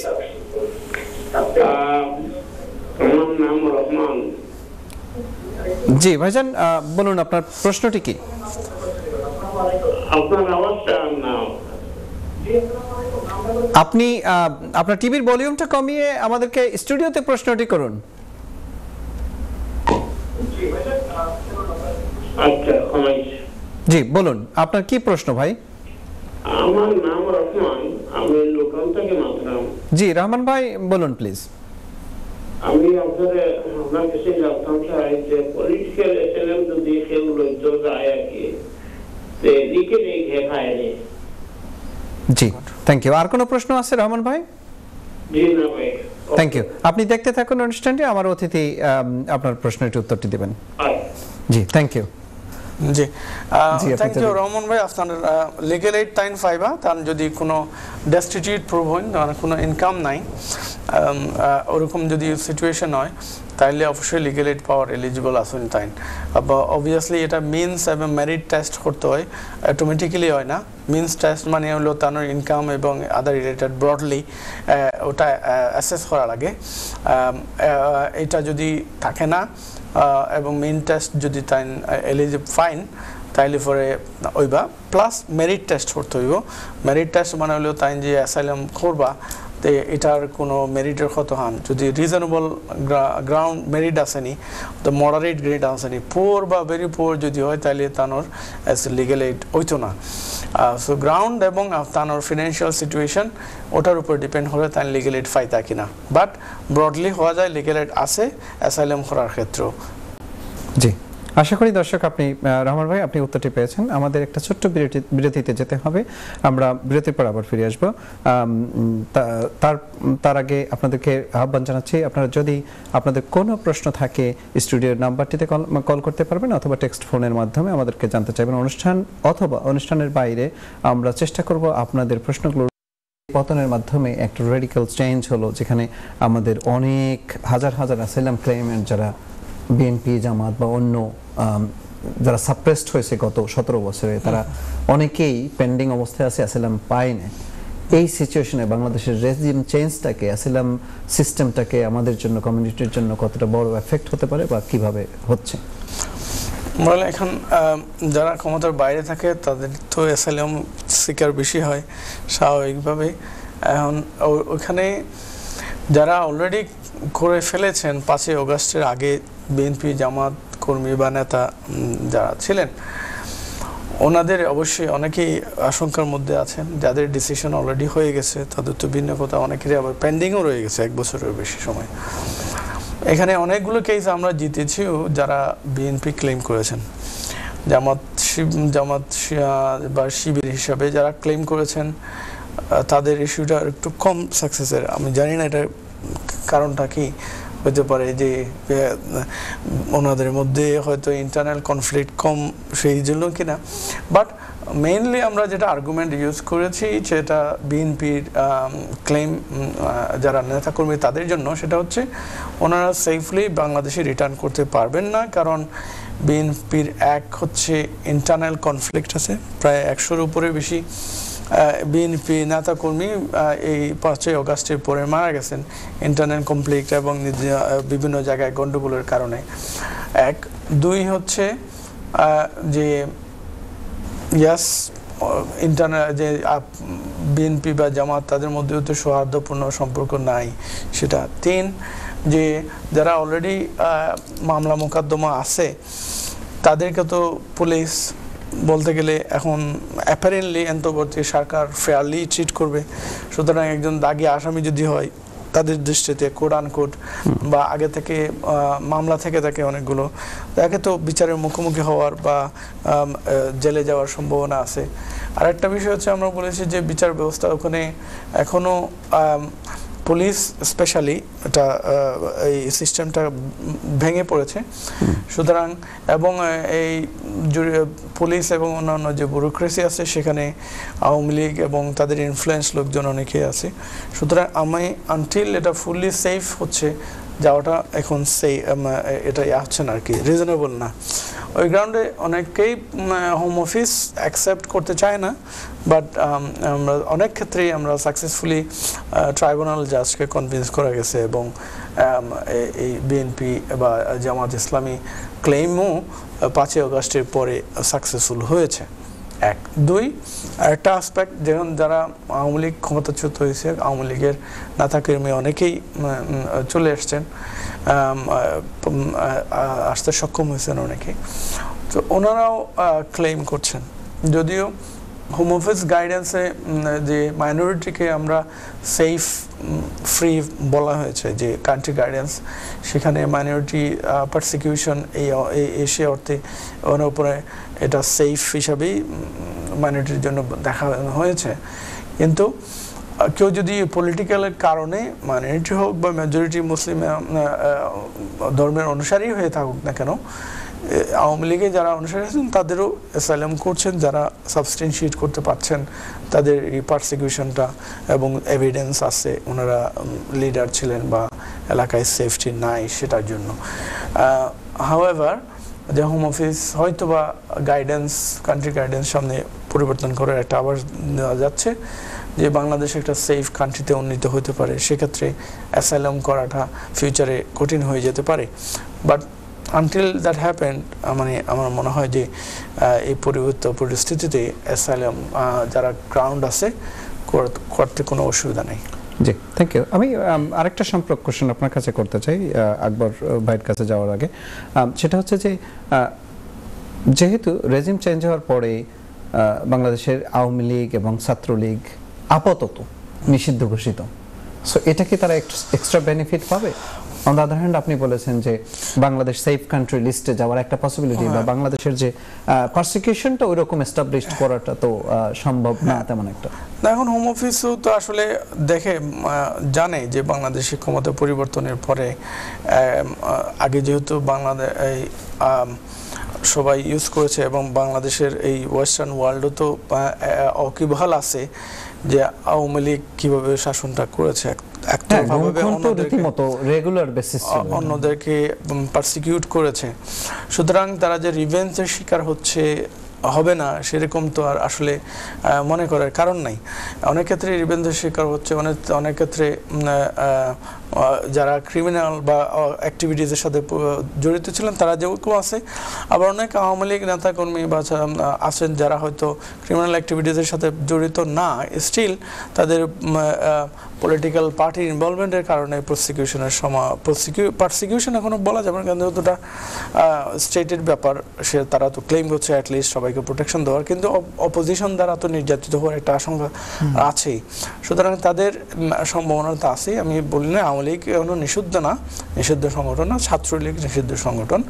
আমার নাম রহমান। জি ভাইজান বলুন আপনার প্রশ্নটি কি? আপনার আওয়াজটা না, আপনি আপনার টিভির ভলিউমটা কমিয়ে আমাদেরকে স্টুডিওতে প্রশ্নটি করুন। আচ্ছা কমাইছি। জি বলুন আপনার কি প্রশ্ন ভাই? আমার নাম রহমান, আমি লোকাল থেকে মাত্রাম। জি রহমান ভাই বলুন প্লিজ। আমি আপনার কাছে জানতাম চাই যে পলিটিক্যাল এসএলএম যদি কেউ লইতে যায় আর কি, লিখে নেই ঘেখায় নেই। জি থ্যাংক ইউ। আর কোনো প্রশ্ন আছে রহমান ভাই? জি না ভাই, থ্যাংক ইউ। আপনি দেখতে থাকুন অনুষ্ঠানটি, আমার অতিথি আপনার প্রশ্নের উত্তরটি দিবেন। জি থ্যাংক ইউ। জি থ্যাংক ইউ রহমান ভাই। আপনার লিগ্যাল এইড টাইম পাইবা, তার যদি কোনো ডেস্টিটিউট প্রুভ হন, কোনো ইনকাম নাই, ওরকম যদি সিচুয়েশন হয়, তাহলে অবশ্যই লিগ্যাল এইড পাওয়ার এলিজিবল আসুন তাই। অবভিয়াসলি এটা মিনস এবং মেরিট টেস্ট করতে হয়, অটোমেটিক্যালি হয় না। মিনস টেস্ট মানে হলো তার ইনকাম এবং আদার রিলেটেড ব্রডলি ওটা অ্যাসেস করা লাগে। এটা যদি থাকে না এবং মেইন টেস্ট যদি তাই এলিজিবল ফাইন, তাইলে পরে ওইবা প্লাস মেরিট টেস্ট করতে হইব। মেরিট টেস্ট মানে হলো তাই যে অ্যাসাইলাম করবা, তো এটার কোনো মেরিটের কত হান, যদি রিজনেবল গ্রাউন্ড মেরিট আসেনি, তো মডারেট গ্রেড আসেনি, পোর বা ভেরি পোর যদি হয়, তাহলে তানোর লিগ্যাল এইড হইতো না। সো গ্রাউন্ড এবং তানোর ফিনান্সিয়াল সিচুয়েশন ওটার উপর ডিপেন্ড করে তাই লিগ্যাল এইড পাইতা কিনা, বাট ব্রডলি হওয়া যায় লিগ্যাল এইড আছে অ্যাসাইলাম করার ক্ষেত্রেও। জি আশা করি দর্শক আপনি রহমান ভাই আপনি উত্তরটি পেয়েছেন। আমাদের একটা ছোট্ট বিরতিতে যেতে হবে, আমরা বিরতির পর আবার ফিরে আসবো। তার আগে আপনাদেরকে আহ্বান জানাচ্ছি, আপনারা যদি আপনাদের কোনো প্রশ্ন থাকে স্টুডিওর নাম্বারটিতে কল করতে পারবেন, অথবা টেক্সট ফোনের মাধ্যমে আমাদেরকে জানতে চাইবেন অনুষ্ঠান অথবা অনুষ্ঠানের বাইরে। আমরা চেষ্টা করব আপনাদের প্রশ্নগুলো পতনের মাধ্যমে একটা রেডিক্যাল চেঞ্জ হলো, যেখানে আমাদের অনেক হাজার হাজার অ্যাসাইলাম ক্লেইমেন্ট যারা বিএনপি জামাত বা অন্য যারা সাপ্রেসড হয়েছে গত 17 বছরে, তারা অনেকেই পেন্ডিং অবস্থায় আছে, অ্যাসাইলাম পায় না। এই সিচুয়েশনে বাংলাদেশের রেজিম চেঞ্জটাকে, অ্যাসাইলাম সিস্টেমটাকে আমাদের জন্য, কমিউনিটির জন্য কতটা বড় এফেক্ট হতে পারে বা কিভাবে হচ্ছে? বলে এখন যারা ক্ষমতার বাইরে থাকে তাদের তো অ্যাসাইলাম সিকার বেশি হয় স্বাভাবিকভাবে। এখন ওখানে যারা অলরেডি করে ফেলেছেন 5ই অগাস্টের আগে বিএনপি জামাত কর্মী বা নেতা যারা ছিলেন, ওনাদের অবশ্যই অনেকেই আশঙ্কার মধ্যে আছেন। যাদের ডিসিশন অলরেডি হয়ে গেছে তাদের তো ভিন্ন কথা, অনেকেরই আবার পেন্ডিংও রয়ে গেছে 1 বছরের বেশি সময়। এখানে অনেকগুলো কেস আমরা জিতেছিও যারা বিএনপি ক্লেম করেছেন, জামাত বা শিবির হিসাবে যারা ক্লেম করেছেন, তাদের ইস্যুটা একটু কম সাকসেসের। আমি জানি না এটার কারণটা কি হতে পারে, যে ওনাদের মধ্যে হয়তো ইন্টারনাল কনফ্লিক্ট কম সেই জন্য কিনা, বাট মেইনলি আমরা যেটা আর্গুমেন্ট ইউজ করেছি সেটা বিএনপির ক্লেম যারা নেতাকর্মী তাদের জন্য, সেটা হচ্ছে ওনারা সেফলি বাংলাদেশে রিটার্ন করতে পারবেন না, কারণ বিএনপির এক হচ্ছে ইন্টারনাল কনফ্লিক্ট আছে, প্রায় 100-র উপরে বেশি বিএনপি নেতাকর্মী এই 5ই আগস্টের পরে মারা গেছেন ইন্টারনাল কনফ্লিক্ট এবং বিভিন্ন জায়গায় গন্ডগোলের কারণে। 1, 2 হচ্ছে যে ইয়াস ইন্টারনাল যে বিএনপি বা জামাত তাদের মধ্যেও তো সৌহার্দ্যপূর্ণ সম্পর্ক নাই সেটা। 3, যে যারা অলরেডি মামলা মোকদ্দমা আছে তাদেরকে তো পুলিশ বলতে গেলে এখন অ্যাপারেন্টলি অন্তর্বর্তী সরকার ফেয়ারলি ট্রিট করবে, সুতরাং একজন দাগী আসামি যদি হয় তাদের দৃষ্টিতে কোড আনকোড বা আগে থেকে মামলা থেকে থাকে অনেকগুলো, তাকে তো বিচারের মুখোমুখি হওয়ার বা জেলে যাওয়ার সম্ভাবনা আছে। আর একটা বিষয় হচ্ছে আমরা বলেছি যে বিচার ব্যবস্থা ওখানে এখনো পুলিশ স্পেশালি এটা এই সিস্টেমটা ভেঙে পড়েছে, সুতরাং এবং এই পুলিশ এবং অন্যান্য যে ব্যুরোক্রেসি আছে সেখানে আওয়ামী লীগ এবং তাদের ইনফ্লুয়েন্স লোকজন অনেকেই আছে, সুতরাং আমি আনটিল এটা ফুললি সেফ হচ্ছে যাওয়াটা এখন সেই এটা হচ্ছে না আর কি, রিজনেবল না। ওই গ্রাউন্ডে অনেকেই হোম অফিস অ্যাকসেপ্ট করতে চায় না, বাট আমরা অনেক ক্ষেত্রেই আমরা সাকসেসফুলি ট্রাইব্যুনাল জাজকে কনভিন্স করা গেছে এবং এই বিএনপি বা জামাত ইসলামী ক্লেমও 5ই আগস্টের পরে সাকসেসফুল হয়েছে। 1, 2 আরেকটা আসপেক্ট, যখন যারা আওয়ামী লীগ ক্ষমতাচ্যুত হয়েছে, আওয়ামী লীগের নেতাকর্মী অনেকেই চলে এসছেন, আসতে সক্ষম হয়েছেন অনেকেই, তো ওনারাও ক্লেম করছেন। যদিও হোম অফিস গাইডেন্সে যে মাইনরিটিকে আমরা সেফ ফ্রি বলা হয়েছে যে কান্ট্রি গাইডেন্স, সেখানে মাইনরিটি পারসিকিউশন এই সে অর্থে ওনার উপরে এটা সেফ হিসাবেই মাইনরিটির জন্য দেখা হয়েছে। কিন্তু কেউ যদি পলিটিক্যালের কারণে মাইনরিটি হোক বা মেজরিটি মুসলিম ধর্মের অনুসারী হয়ে থাকুক না কেন, আওয়ামী লীগে যারা অনুসারী আছেন তাদেরও অ্যাসাইলাম করছেন, যারা সাবস্টেনশিয়েট করতে পারছেন তাদের এই পারসিকিউশনটা এবং এভিডেন্স আছে ওনারা লিডার ছিলেন বা এলাকায় সেফটি নাই সেটার জন্য। হাউএভার যে হোম অফিস হয়তো বা গাইডেন্স কান্ট্রি গাইডেন্স সামনে পরিবর্তন করার একটা আবার নেওয়া যাচ্ছে যে বাংলাদেশ একটা সেফ কান্ট্রিতে উন্নীত হতে পারে, সেক্ষেত্রে অ্যাসাইলাম করাটা ফিউচারে কঠিন হয়ে যেতে পারে। বাট আনটিল দ্যাট হ্যাপেন্ড মানে আমার মনে হয় যে এই পরিবর্তিত পরিস্থিতিতে অ্যাসাইলাম যারা গ্রাউন্ড আছে করতে কোনো অসুবিধা নেই। জি, থ্যাংক ইউ। আমি আরেকটা সম্পর্ক কোশ্চেন আপনার কাছে করতে চাই আকবর ভাইয়ের কাছে যাওয়ার আগে, সেটা হচ্ছে যে যেহেতু রেজিম চেঞ্জ হওয়ার পরে বাংলাদেশের আওয়ামী লীগ এবং ছাত্রলীগ আপাতত নিষিদ্ধ ঘোষিত, সো এটা কি তারা এক্সট্রা বেনিফিট পাবে? অন দ্য আদার হ্যান্ড আপনি বলেছেন যে বাংলাদেশ সেফ কান্ট্রি লিস্টে যাওয়ার একটা পসিবিলিটি বা বাংলাদেশের যে পারসিকিউশনটা ওই রকম এস্টাবলিশড করাটা তো সম্ভব না তেমন একটা। এখন হোম অফিসও তো আসলে দেখে জানে যে বাংলাদেশের ক্ষমতা পরিবর্তনের পরে আগে যেহেতু বাংলাদেশ এই সবাই ইউজ করেছে এবং বাংলাদেশের এই ওয়েস্টার্ন ওয়ার্ল্ডও তো অকিবহাল আছে যে আওয়ামী লীগ কিভাবে শাসনটা করেছে, অন্যদেরকে পারসিকিউট করেছে, সুতরাং তারা যে রিভেঞ্জের শিকার হচ্ছে হবে না সেরকম তো আর আসলে মনে করার কারণ নাই। অনেক ক্ষেত্রে রিভেঞ্জের শিকার হচ্ছে, অনেক ক্ষেত্রে যারা ক্রিমিনাল বা অ্যাক্টিভিটিসের সাথে জড়িত ছিলেন তারা যেরকম আছে, আবার অনেক আওয়ামী লীগ নেতাকর্মী বা আছেন যারা হয়তো ক্রিমিনাল অ্যাক্টিভিটিসের সাথে জড়িত না, স্টিল তাদের পলিটিক্যাল পার্টির ইনভলভমেন্টের কারণে প্রসিকিউশনের সময় পারসিকিউশন এখনো বলা যাবে না, কিন্তু ওটা স্টেটের ব্যাপার, সে তারা তো ক্লেম করছে অ্যাটলিস্ট সবাইকে প্রোটেকশন দেওয়ার, কিন্তু অপোজিশন দ্বারা তো নির্যাতিত হওয়ার একটা আশঙ্কা আছেই, সুতরাং তাদের সম্ভাবনা তো আছেই। আমি বলি না আওয়ামী লীগ এখনো নিষিদ্ধ না, নিষিদ্ধ সংগঠন না, ছাত্রলীগ নিষিদ্ধ সংগঠন,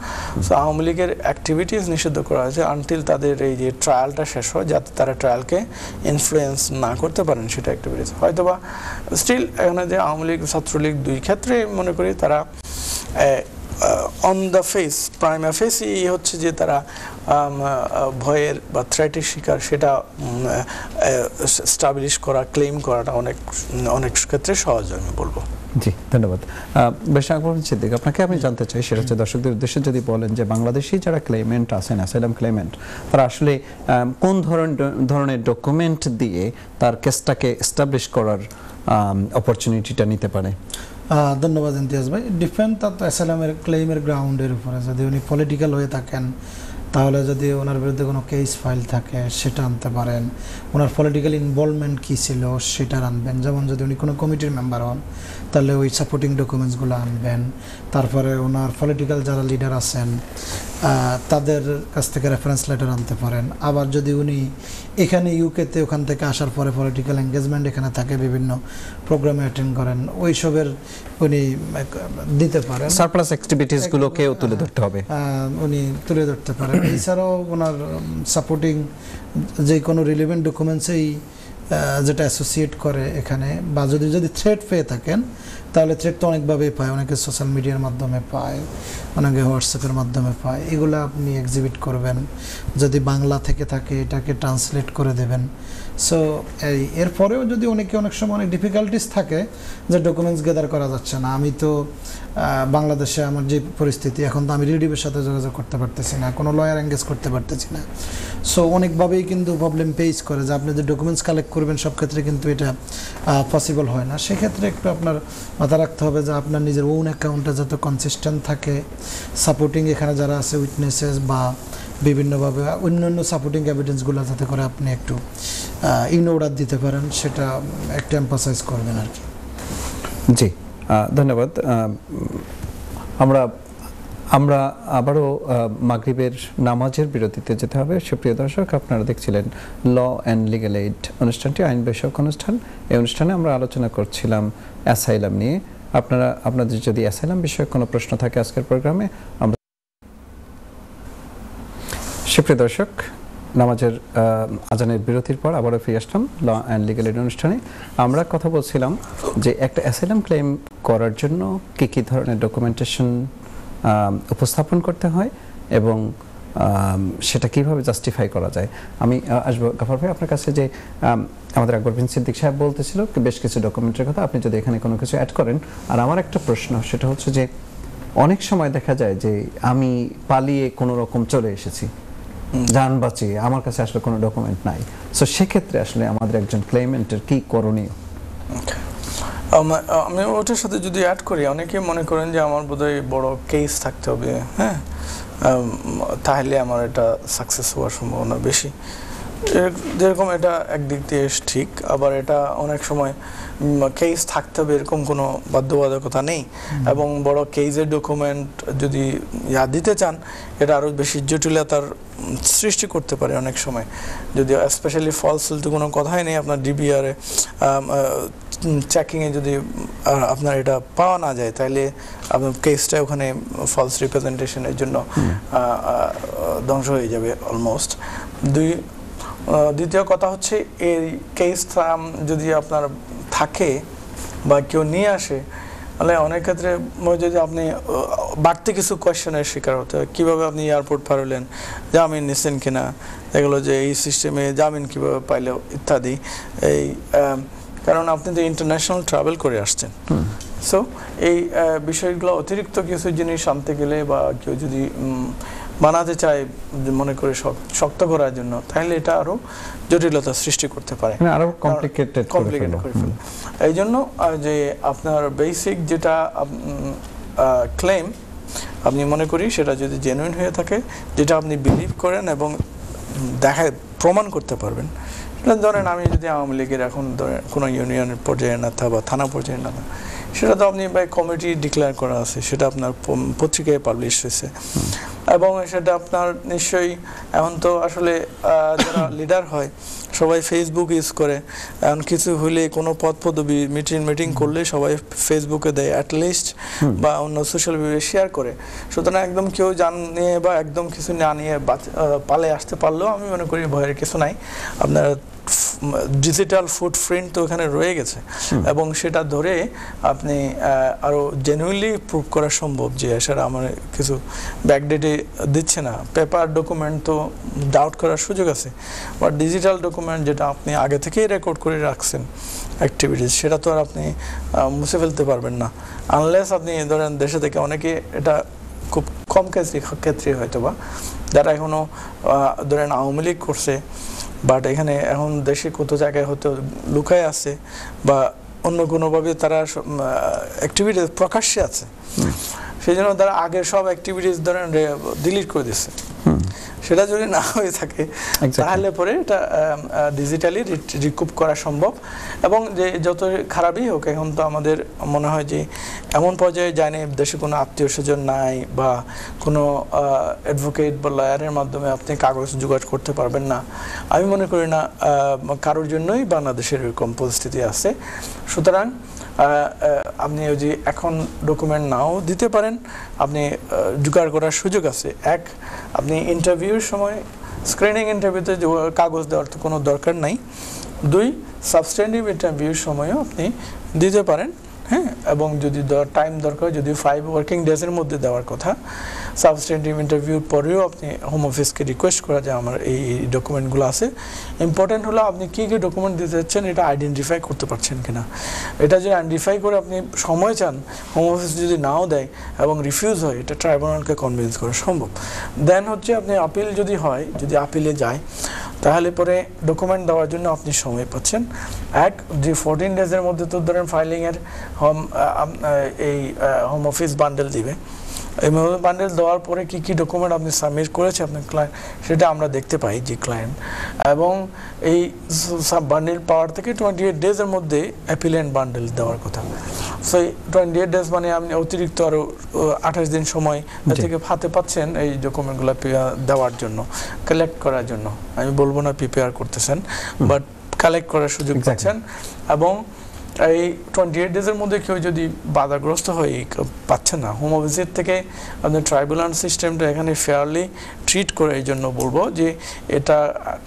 সো আওয়ামী লীগের অ্যাক্টিভিটিস নিষিদ্ধ করা হয়েছে আনটিল তাদের এই যে ট্রায়ালটা শেষ হয়, যাতে তারা ট্রায়ালকে ইনফ্লুয়েন্স না করতে পারেন সেটা অ্যাক্টিভিটিস। হয়তোবা স্টিল এখানে যে আওয়ামী লীগ ছাত্রলীগ দুই ক্ষেত্রে মনে করি তারা অন দ্য ফেস প্রাইমা ফেসই হচ্ছে যে তারা ভয়ের বা থ্রেটের শিকার, সেটা স্টাবলিশ করা, ক্লেম করাটা অনেক ক্ষেত্রে সহজ আমি বলবো। জি, ধন্যবাদ। বেশ আকবর সিদ্দিক, আপনাকে আমি জানতে চাই, সেটা হচ্ছে দর্শকদের উদ্দেশ্যে যদি বলেন যে বাংলাদেশি যারা ক্লেমেন্ট আছেন, অ্যাসাইলাম ক্লেমেন্ট, তারা আসলে কোন ধরনের ডকুমেন্ট দিয়ে তার কেসটাকে এস্টাবলিশ করার অপরচুনিটিটা নিতে পারে? ধন্যবাদ ইমতিয়াজ ভাই। ডিপেন্ড তার অ্যাসাইলামের ক্লেমের গ্রাউন্ডের উপরে। যদি উনি পলিটিক্যাল হয়ে থাকেন তাহলে যদি ওনার বিরুদ্ধে কোনো কেস ফাইল থাকে সেটা আনতে পারেন। ওনার পলিটিক্যাল ইনভলভমেন্ট কী ছিল সেটা আনবেন। যেমন যদি উনি কোনো কমিটির মেম্বার হন তাহলে ওই সাপোর্টিং ডকুমেন্টসগুলো আনবেন। তারপরে ওনার পলিটিক্যাল যারা লিডার আছেন তাদের কাছ থেকে রেফারেন্স লেটার আনতে পারেন। আবার যদি উনি এখানে ইউকেতে ওখান থেকে আসার পরে পলিটিক্যাল এঙ্গেজমেন্ট এখানে থাকে, বিভিন্ন প্রোগ্রামে অ্যাটেন্ড করেন, ওই সবের উনি দিতে পারেন। সারপ্লাস অ্যাক্টিভিটিসগুলোকেও তুলে ধরতে হবে, উনি তুলে ধরতে পারেন। এছাড়াও ওনার সাপোর্টিং যে কোনো রিলেভেন্ট ডকুমেন্টসেই যেটা অ্যাসোসিয়েট করে এখানে, বা যদি থ্রেট পেয়ে থাকেন তাহলে থ্রেট তো অনেকভাবেই পায়। অনেকে সোশ্যাল মিডিয়ার মাধ্যমে পায়, অনেকে হোয়াটসঅ্যাপের মাধ্যমে পায়। এগুলো আপনি এক্সিবিট করবেন। যদি বাংলা থেকে থাকে এটাকে ট্রান্সলেট করে দেবেন। সো এরপরেও যদি অনেক সময় অনেক ডিফিকাল্টিস থাকে যে ডকুমেন্টস গেদার করা যাচ্ছে না, আমি তো বাংলাদেশে আমার যে পরিস্থিতি এখন, তো আমি রিডিপের সাথে যোগাযোগ করতে পারতেছি না, কোনো লয়ার এঙ্গেজ করতে পারতেছি না। সো অনেকভাবেই কিন্তু প্রবলেম ফেস করে যে আপনি যে ডকুমেন্টস কালেক্ট করবেন সব ক্ষেত্রে কিন্তু এটা পসিবল হয় না। সেক্ষেত্রে একটু আপনার মাথা রাখতে হবে যে আপনার নিজের ওন অ্যাকাউন্টে যাতে কনসিস্টেন্ট থাকে, সাপোর্টিং এখানে যারা আছে উইটনেসেস বা বিভিন্নভাবে অন্যান্য সাপোর্টিং এভিডেন্সগুলো যাতে করে আপনি একটু ইন অর্ডার দিতে পারেন, সেটা একটু এমফাসাইজ করবেন আর কি। জি, ধন্যবাদ। আমরা আবারও মাগরিবের নামাজের বিরতিতে যেতে হবে। সুপ্রিয় দর্শক, আপনারা দেখছিলেন ল অ্যান্ড লিগ্যাল এইড অনুষ্ঠানটি, আইন বিষয়ক অনুষ্ঠান। এই অনুষ্ঠানে আমরা আলোচনা করছিলাম অ্যাসাইলাম নিয়ে। আপনাদের যদি অ্যাসাইলাম বিষয়ক কোনো প্রশ্ন থাকে আজকের প্রোগ্রামে আমরা। সুপ্রিয় দর্শক, নামাজের আজানের বিরতির পর আবারও ফিরে আসলাম ল অ্যান্ড লিগ্যাল এইড অনুষ্ঠানে। আমরা কথা বলছিলাম যে একটা অ্যাসাইলাম ক্লেম করার জন্য কী কী ধরনের ডকুমেন্টেশন উপস্থাপন করতে হয় এবং সেটা কিভাবে জাস্টিফাই করা যায়। আমি আসবো গাফার ভাই আপনার কাছে, যে আমাদের আকবর বিন সিদ্দিক সাহেব বলতেছিল বেশ কিছু ডকুমেন্টের কথা, আপনি যদি এখানে কোনো কিছু অ্যাড করেন। আর আমার একটা প্রশ্ন, সেটা হচ্ছে যে অনেক সময় দেখা যায় যে আমি পালিয়ে কোনো রকম চলে এসেছি, জান বাঁচিয়ে, আমার কাছে আসলে কোনো ডকুমেন্ট নাই। সো সেক্ষেত্রে আসলে আমাদের একজন ক্লেমেন্টের কি করণীয়? আমি ওটার সাথে যদি অ্যাড করি, অনেকে মনে করেন যে আমার বোধহয় বড় কেস থাকতে হবে, হ্যাঁ, তাহলে আমার এটা সাকসেস হওয়ার সম্ভাবনা বেশি। যেরকম এটা একদিক দিয়ে ঠিক, আবার এটা অনেক সময় কেস থাকতে হবে এরকম কোনো বাধ্যবাধকতা নেই। এবং বড় কেসের ডকুমেন্ট যদি দিতে চান, এটা আরও বেশি জটিলতার সৃষ্টি করতে পারে অনেক সময়। যদি স্পেশালি ফলস তো কোনো কথাই নেই, আপনার ডিবিআরে চেকিংয়ে যদি আপনার এটা পাওয়া না যায়, তাহলে আপনার কেসটা ওখানে ফলস রিপ্রেজেন্টেশনের জন্য ধ্বংস হয়ে যাবে অলমোস্ট। দ্বিতীয় কথা হচ্ছে, এই কেস যদি আপনার থাকে বা কেউ নিয়ে আসে, তাহলে অনেক ক্ষেত্রে যদি আপনি বাড়তি কিছু কোয়েশ্চেনের শিকার হতে হয়। কীভাবে আপনি এয়ারপোর্ট পার হলেন, জামিন নিচ্ছেন কিনা, এগুলো যে এই সিস্টেমে জামিন কীভাবে পাইল ইত্যাদি। কারণ আপনি তো ইন্টারন্যাশনাল ট্রাভেল করে আসছেন। সো এই বিষয়গুলো অতিরিক্ত কিছু জিনিস আনতে গেলে বা কেউ যদি বানাতে চায় মনে করে শক্ত করার জন্য, তাহলে এটা আরো জটিলতা সৃষ্টি করতে পারে, আরো কমপ্লিকেটেড করে ফেলে। এই জন্য যে আপনার বেসিক যেটা ক্লেম আপনি মনে করি সেটা যদি জেনুইন হয়ে থাকে, যেটা আপনি বিলিভ করেন এবং দেখায় প্রমাণ করতে পারবেন। ধরেন আমি যদি আওয়ামী লীগের এখন ধরেন কোনো ইউনিয়নের পর্যায়ে না বা থানা পর্যায়ে না, সেটা তো আপনি বাই কমিটি ডিক্লেয়ার করা আছে, সেটা আপনার পত্রিকায় পাবলিশ হয়েছে এবং সেটা আপনার নিশ্চয়ই এখন তো আসলে যারা লিডার হয় সবাই ফেসবুক ইউজ করে। এখন কিছু হলে কোনো পদ পদবি মিটিং করলে সবাই ফেসবুকে দেয় অ্যাটলিস্ট, বা অন্য সোশ্যাল মিডিয়ায় শেয়ার করে। সুতরাং একদম কেউ জানিয়ে বা একদম কিছু না নিয়ে পালে আসতে পারলেও আমি মনে করি ভয়ের কিছু নাই। আপনারা ডিজিটাল ফুটপ্রিন্ট তো ওখানে রয়ে গেছে, এবং সেটা ধরে আপনি আরও জেনুইনলি প্রুভ করা সম্ভব যে সেটা আমার কিছু ব্যাকডেটে দিচ্ছে না। পেপার ডকুমেন্ট তো ডাউট করার সুযোগ আছে, বাট ডিজিটাল ডকুমেন্ট যেটা আপনি আগে থেকেই রেকর্ড করে রাখছেন অ্যাক্টিভিটিস, সেটা তো আর আপনি মুছে ফেলতে পারবেন না, আনলেস আপনি ধরেন দেশে থেকে অনেকে, এটা খুব কম ক্ষেত্রে হয়তো বা যারা এখনও ধরেন আওয়ামী লীগ করছে, বাট এখানে এখন দেশে কত জায়গায় হয়তো লুকায় আছে বা অন্য কোনোভাবে তারা অ্যাক্টিভিটিস প্রকাশ্যে আছে, সেই জন্য তারা আগের সব অ্যাক্টিভিটিস ধরেন ডিলিট করে দিচ্ছে। সেটা যদি না হয়ে থাকে তাহলে পরে এটা ডিজিটালি রিকুপ করা সম্ভব। এবং যে যত খারাপই হোক, এখন তো আমাদের মনে হয় যে এমন পর্যায়ে যায়নি, দেশে কোনো আত্মীয় স্বজন নাই বা কোনো অ্যাডভোকেট বা লয়ারের মাধ্যমে আপনি কাগজ জোগাড় করতে পারবেন না। আমি মনে করি না কারোর জন্যই বাংলাদেশের এরকম পরিস্থিতি আছে। সুতরাং আপনি ওই যে এখন ডকুমেন্ট নাও দিতে পারেন, আপনি জোগাড় করার সুযোগ আছে। এক, আপনি ইন্টারভিউর সময় স্ক্রিনিং ইন্টারভিউতে কাগজ দেওয়ার তো কোনো দরকার নাই। দুই, সাবস্টেন্টিভ ইন্টারভিউর সময়ও আপনি দিতে পারেন, হ্যাঁ। এবং যদি টাইম দরকার, যদি 5 ওয়ার্কিং ডেজের মধ্যে দেওয়ার কথা, সাবস্টেন্টিভ ইন্টারভিউর পরেও আপনি হোম অফিসকে রিকোয়েস্ট করা যায় আমার এই ডকুমেন্টগুলো আছে। ইম্পর্টেন্ট হলো আপনি কী কী ডকুমেন্ট দিতে চাচ্ছেন এটা আইডেন্টিফাই করতে পারছেন কিনা। এটা যদি আইডেন্টিফাই করে আপনি সময় চান, হোম অফিস যদি নাও দেয় এবং রিফিউজ হয়, এটা ট্রাইব্যুনালকে কনভিন্স করা সম্ভব। দেন হচ্ছে আপনি আপিল যদি হয়, যদি আপিলে যায়, তাহলে পরে ডকুমেন্ট দেওয়ার জন্য আপনি সময় পাচ্ছেন। এক, যে 14 ডেজের মধ্যে তো ধরেন ফাইলিংয়ের হোম অফিস বান্ডেল দিবে। এই বান্ডেল দেওয়ার পরে কী কী ডকুমেন্ট আপনি সাবমিট করেছে আপনার ক্লায়েন্ট, সেটা আমরা দেখতে পাই যে ক্লায়েন্ট। এবং এই বান্ডেল পাওয়ার থেকে 28 ডেজের মধ্যে অ্যাপিলেন্ট বান্ডেল দেওয়ার কথা। সো 28 ডেজ মানে আপনি অতিরিক্ত আরও 28 দিন সময় থেকে হাতে পাচ্ছেন এই ডকুমেন্টগুলো দেওয়ার জন্য, কালেক্ট করার জন্য। আমি বলবো না প্রিপেয়ার করতেছেন, বাট কালেক্ট করার সুযোগ পাচ্ছেন। এবং এই 28 ডেজের মধ্যে কেউ যদি বাধাগ্রস্ত হয়ে পাচ্ছে না, হোম অফিসের থেকে আপনার ট্রাইব্যুনাল সিস্টেমটা এখানে ফেয়ারলি ট্রিট করে। এই জন্য বলবো যে এটা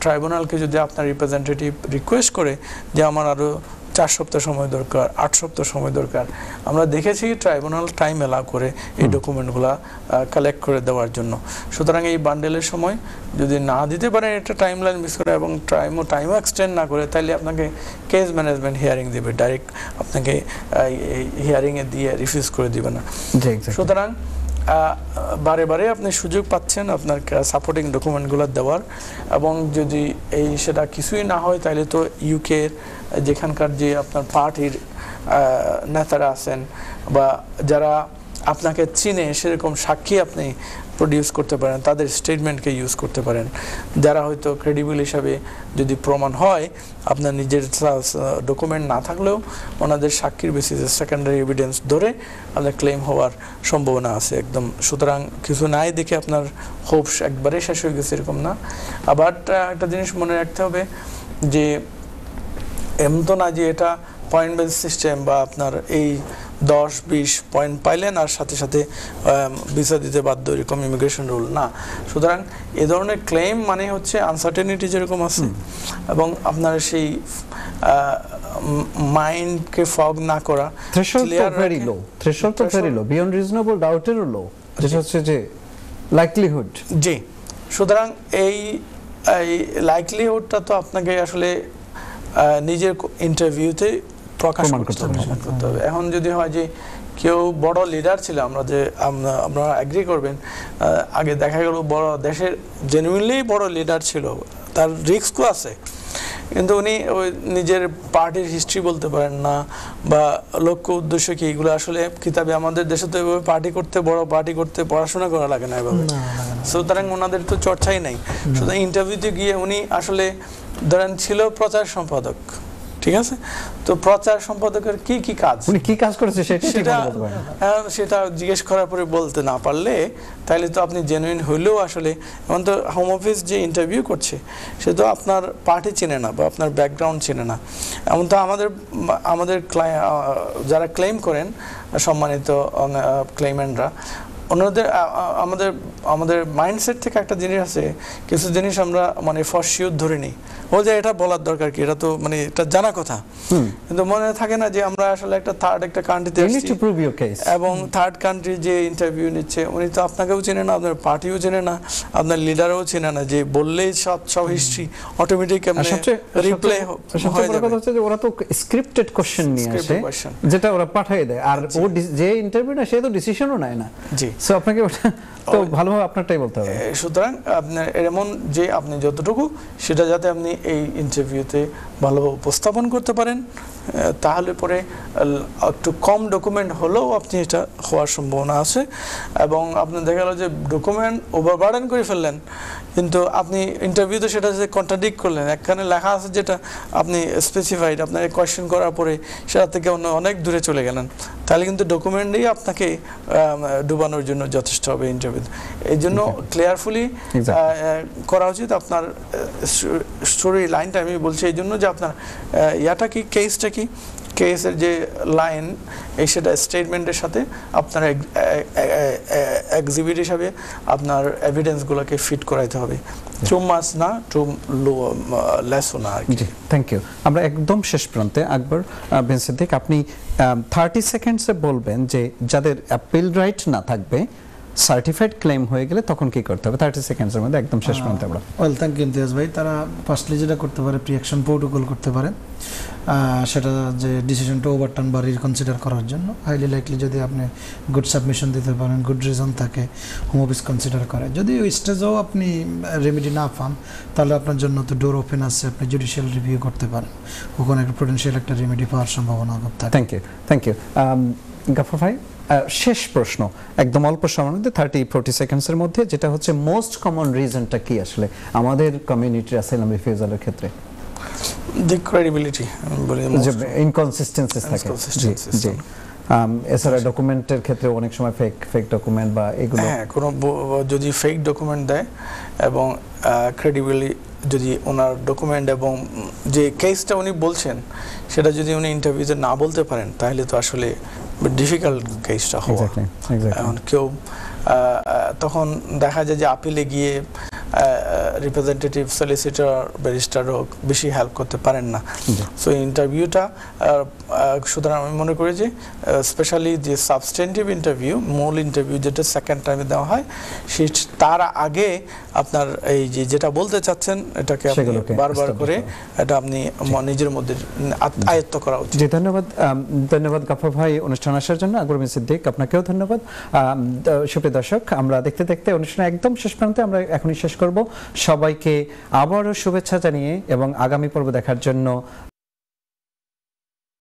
ট্রাইব্যুনালকে যদি আপনার রিপ্রেজেন্টেটিভ রিকোয়েস্ট করে যে আমার আরও 4 সপ্তাহ সময় দরকার, 8 সপ্তাহ সময় দরকার, আমরা দেখেছি ট্রাইব্যুনাল টাইম অ্যালাউ করে এই ডকুমেন্টগুলো কালেক্ট করে দেওয়ার জন্য। সুতরাং এই বান্ডেলের সময় যদি না দিতে পারেন, এটা টাইম লাইন মিস করে এবং টাইমও এক্সটেন্ড না করে, তাহলে আপনাকে কেস ম্যানেজমেন্ট হিয়ারিং দেবে, ডাইরেক্ট আপনাকে হিয়ারিংয়ে দিয়ে রিফিউজ করে দিবে না। সুতরাং বারে বারে আপনি সুযোগ পাচ্ছেন আপনার সাপোর্টিং ডকুমেন্টগুলো দেওয়ার। এবং যদি সেটা কিছুই না হয়, তাহলে তো ইউকের যেখানকার যে আপনার পার্টির নেতারা আছেন বা যারা আপনাকে চিনে, সেরকম সাক্ষী আপনি প্রডিউস করতে পারেন, তাদের স্টেটমেন্টকে ইউজ করতে পারেন, যারা হয়তো ক্রেডিবল হিসাবে যদি প্রমাণ হয়, আপনার নিজের ডকুমেন্ট না থাকলেও ওনাদের সাক্ষীর বেসিসে সেকেন্ডারি এভিডেন্স ধরে আপনার ক্লেম হওয়ার সম্ভাবনা আছে একদম। সুতরাং কিছু নাই দেখে আপনার হোপস একবারে শেষ হয়ে গেছে এরকম না। আবার একটা জিনিস মনে রাখতে হবে যে এমন তো না যে এটা পয়েন্ট বেস সিস্টেম বা আপনার এই 10-20 পয়েন্ট পাইলেন আর সাথে সাথে ভিসা দিতে বাধ্য, এরকম ইমিগ্রেশন রুল না। সুতরাং এ ধরনের ক্লেম মানে হচ্ছে আনসার্টেনিটি যেরকম আছে, এবং আপনার সেই মাইন্ডকে ফগ না করা, থ্রেশহোল্ড তো ভেরি লো, বিয়ন্ড রিজনেবল ডাউটেরও লো, যেটা হচ্ছে যে লাইকলিহুড। জি, সুতরাং এই লাইকলিহুডটা তো আপনাকে আসলে নিজের ইন্টারভিউতে প্রকাশ করতে হবে। এখন যদি হয় যে কেউ বড় লিডার ছিল, আমরা এগ্রি করবেন, আগে দেখা গেল বড় দেশের জেনুইনলি বড় লিডার ছিল, তার রিস্কও আছে, কিন্তু উনি ওই নিজের পার্টির হিস্ট্রি বলতে পারেন না বা লক্ষ্য উদ্দেশ্য কি, এগুলো আসলে কিতাবে আমাদের দেশে তো এভাবে পার্টি করতে, বড় পার্টি করতে পড়াশোনা করা লাগে না এভাবে। সুতরাং ওনাদের তো চর্চাই নাই। সুতরাং ইন্টারভিউতে গিয়ে উনি আসলে ধরেন ছিল প্রচার সম্পাদক, ঠিক আছে, তো প্রচার সম্পাদকের কি কি কাজ, উনি কি কাজ করেছে সেটা জিজ্ঞেস করার পরে বলতে না পারলে, তাহলে তো আপনি জেনুইন হইলেও আসলে, এমন তো হোম অফিস যে ইন্টারভিউ করছে সে তো আপনার পার্টি চেনে না বা আপনার ব্যাকগ্রাউন্ড চেনে না। এমন তো আমাদের যারা ক্লেম করেন, সম্মানিত ক্লেইমেন্টরা, ওনাদের আমাদের মাইন্ডসেট থেকে একটা জিনিস আছে, কিছু জিনিস আমরা মানে ফর শিওর ধরে নিই, ও যে এটা বলার দরকার কি, এটা তো মানে এটা জানা কথা, কিন্তু মনে থাকে না যে আমরা আসলে একটা কান্ট্রিতে আসছি এবং থার্ড কান্ট্রি যে ইন্টারভিউ নিচ্ছে উনি তো আপনাকেও চেনে না, আপনার পার্টিও চেনে না, আপনার লিডারও চেনে না, যে বললেই সব হিস্ট্রি অটোমেটিক রিপ্লে হয়ে যাবে। কথা হচ্ছে যে ওরা তো স্ক্রিপ্টেড কোশ্চেন নিয়ে আসে যেটা ওরা পাঠিয়ে দেয়, আর ও যে ইন্টারভিউ না সে তো ডিসিশনও নেয় না। জি, সো আপনাকে ওটা তো ভালোভাবে আপনারটাই বলতে হবে। সুতরাং আপনার এমন যে আপনি যতটুকু সেটা যাতে আপনি এই ইন্টারভিউতে ভালোভাবে উপস্থাপন করতে পারেন, তাহলে পরে একটু কম ডকুমেন্ট হলেও আপনি এটা হওয়ার সম্ভাবনা আছে। এবং আপনি দেখা গেল যে ডকুমেন্ট ওভারবার্ডেন করে ফেললেন, কিন্তু আপনি ইন্টারভিউতে সেটা যে কন্ট্রাডিক্ট করলেন, একখানে লেখা আছে যেটা আপনি স্পেসিফাইড, আপনাকে কোয়েশ্চেন করার পরে সেটা থেকে অনেক দূরে চলে গেলেন, তাহলে কিন্তু ডকুমেন্টই আপনাকে ডুবানোর জন্য যথেষ্ট হবে ইন্টারভিউ। এই জন্য ক্লিয়ারফুলি করা উচিত। আপনার স্টোরি লাইনটা আমি বলছি এই জন্য যে আপনার ইয়াটা কি, কেসটা কি, কেসের যে লাইন এই সেটা স্টেটমেন্টের সাথে আপনার এক্সিবিট হিসাবে আপনার এভিডেন্সগুলোকে ফিট করাইতে হবে, টু মাচ না, টু লেসও না। Thank you. আমরা একদম শেষ প্রান্তে, আকবর বিন সিদ্দিক, আপনি 30 সেকেন্ডসে বলবেন যে যাদের অ্যাপিল রাইট না থাকবে, সার্টিফাইড ক্লেম হয়ে গেলে তখন কি করতে হবে 30 সেকেন্ডসের মধ্যে, একদম শেষ প্রান্তে আমরা। ওয়েল, থ্যাংক ইউ ইমতিয়াজ ভাই। তারা ফার্স্টলি যেটা করতে পারে প্রি অ্যাকশন প্রোটোকল করতে পারে, সেটা যে ডিসিশনটা ওভারটার্ন বা রিকনসিডার করার জন্য হাইলি লাইকলি যদি আপনি গুড সাবমিশন দিতে পারেন, গুড রিজন থাকে, হোম অফিস কনসিডার করে, যদি ওই স্টেজেও আপনি রেমেডি না পান তাহলে আপনার জন্য তো ডোর ওপেন আছে, আপনি জুডিশিয়াল রিভিউ করতে পারেন, ওখানে একটা পোটেনশিয়াল একটা রেমেডি পাওয়ার সম্ভাবনা থাকে। Thank you. গাফফার ভাই, শেষ প্রশ্ন, একদম অল্প সময়ের মধ্যে 30-40 সেকেন্ডসের মধ্যে, যেটা হচ্ছে মোস্ট কমন রিজনটা কি আসলে আমাদের কমিউনিটির অ্যাসাইলাম রিফিউজালের ক্ষেত্রে? দি ক্রেডিবিলিটি, আমি বলি ইনকনসিস্টেন্সিস থাকে। জি, এছাড়া ডকুমেন্টের ক্ষেত্রে অনেক সময় ফেক ডকুমেন্ট বা এগুলো, হ্যাঁ, কোনো যদি ফেক ডকুমেন্ট দেয় এবং ক্রেডিবিলি যদি ওনার ডকুমেন্ট এবং যে কেসটা উনি বলছেন সেটা যদি উনি ইন্টারভিউতে না বলতে পারেন, তাহলে তো আসলে ডিফিকাল্ট কেসটা হওয়া। এখন কেউ তখন দেখা যায় যে আপিলে গিয়ে রিপ্রেজেন্টেটিভ, সলিসিটর, ব্যারিস্টারও বেশি হেল্প করতে পারেন না। সো ইন্টারভিউটা, সুতরাং আমি মনে করি যে স্পেশালি যে সাবস্টেন্টিভ ইন্টারভিউ, মূল ইন্টারভিউ যেটা সেকেন্ড টাইমে দেওয়া হয়, তার আগে আপনার এই যে যেটা বলতে চাচ্ছেন এটাকে আপনি বারবার করে এটা আপনি নিজের মধ্যে আয়ত্ত করা উচিত। জি, ধন্যবাদ গাফফার ভাই অনুষ্ঠান আসার জন্য। আকবর বিন সিদ্দিক, আপনাকেও ধন্যবাদ। সুপ্রিয় দর্শক, আমরা দেখতে দেখতে অনুষ্ঠানে একদম শেষ প্রান্তে, আমরা এখনই শেষ করব। সবাইকে আবারও শুভেচ্ছা জানিয়ে এবং আগামী পর্ব দেখার জন্য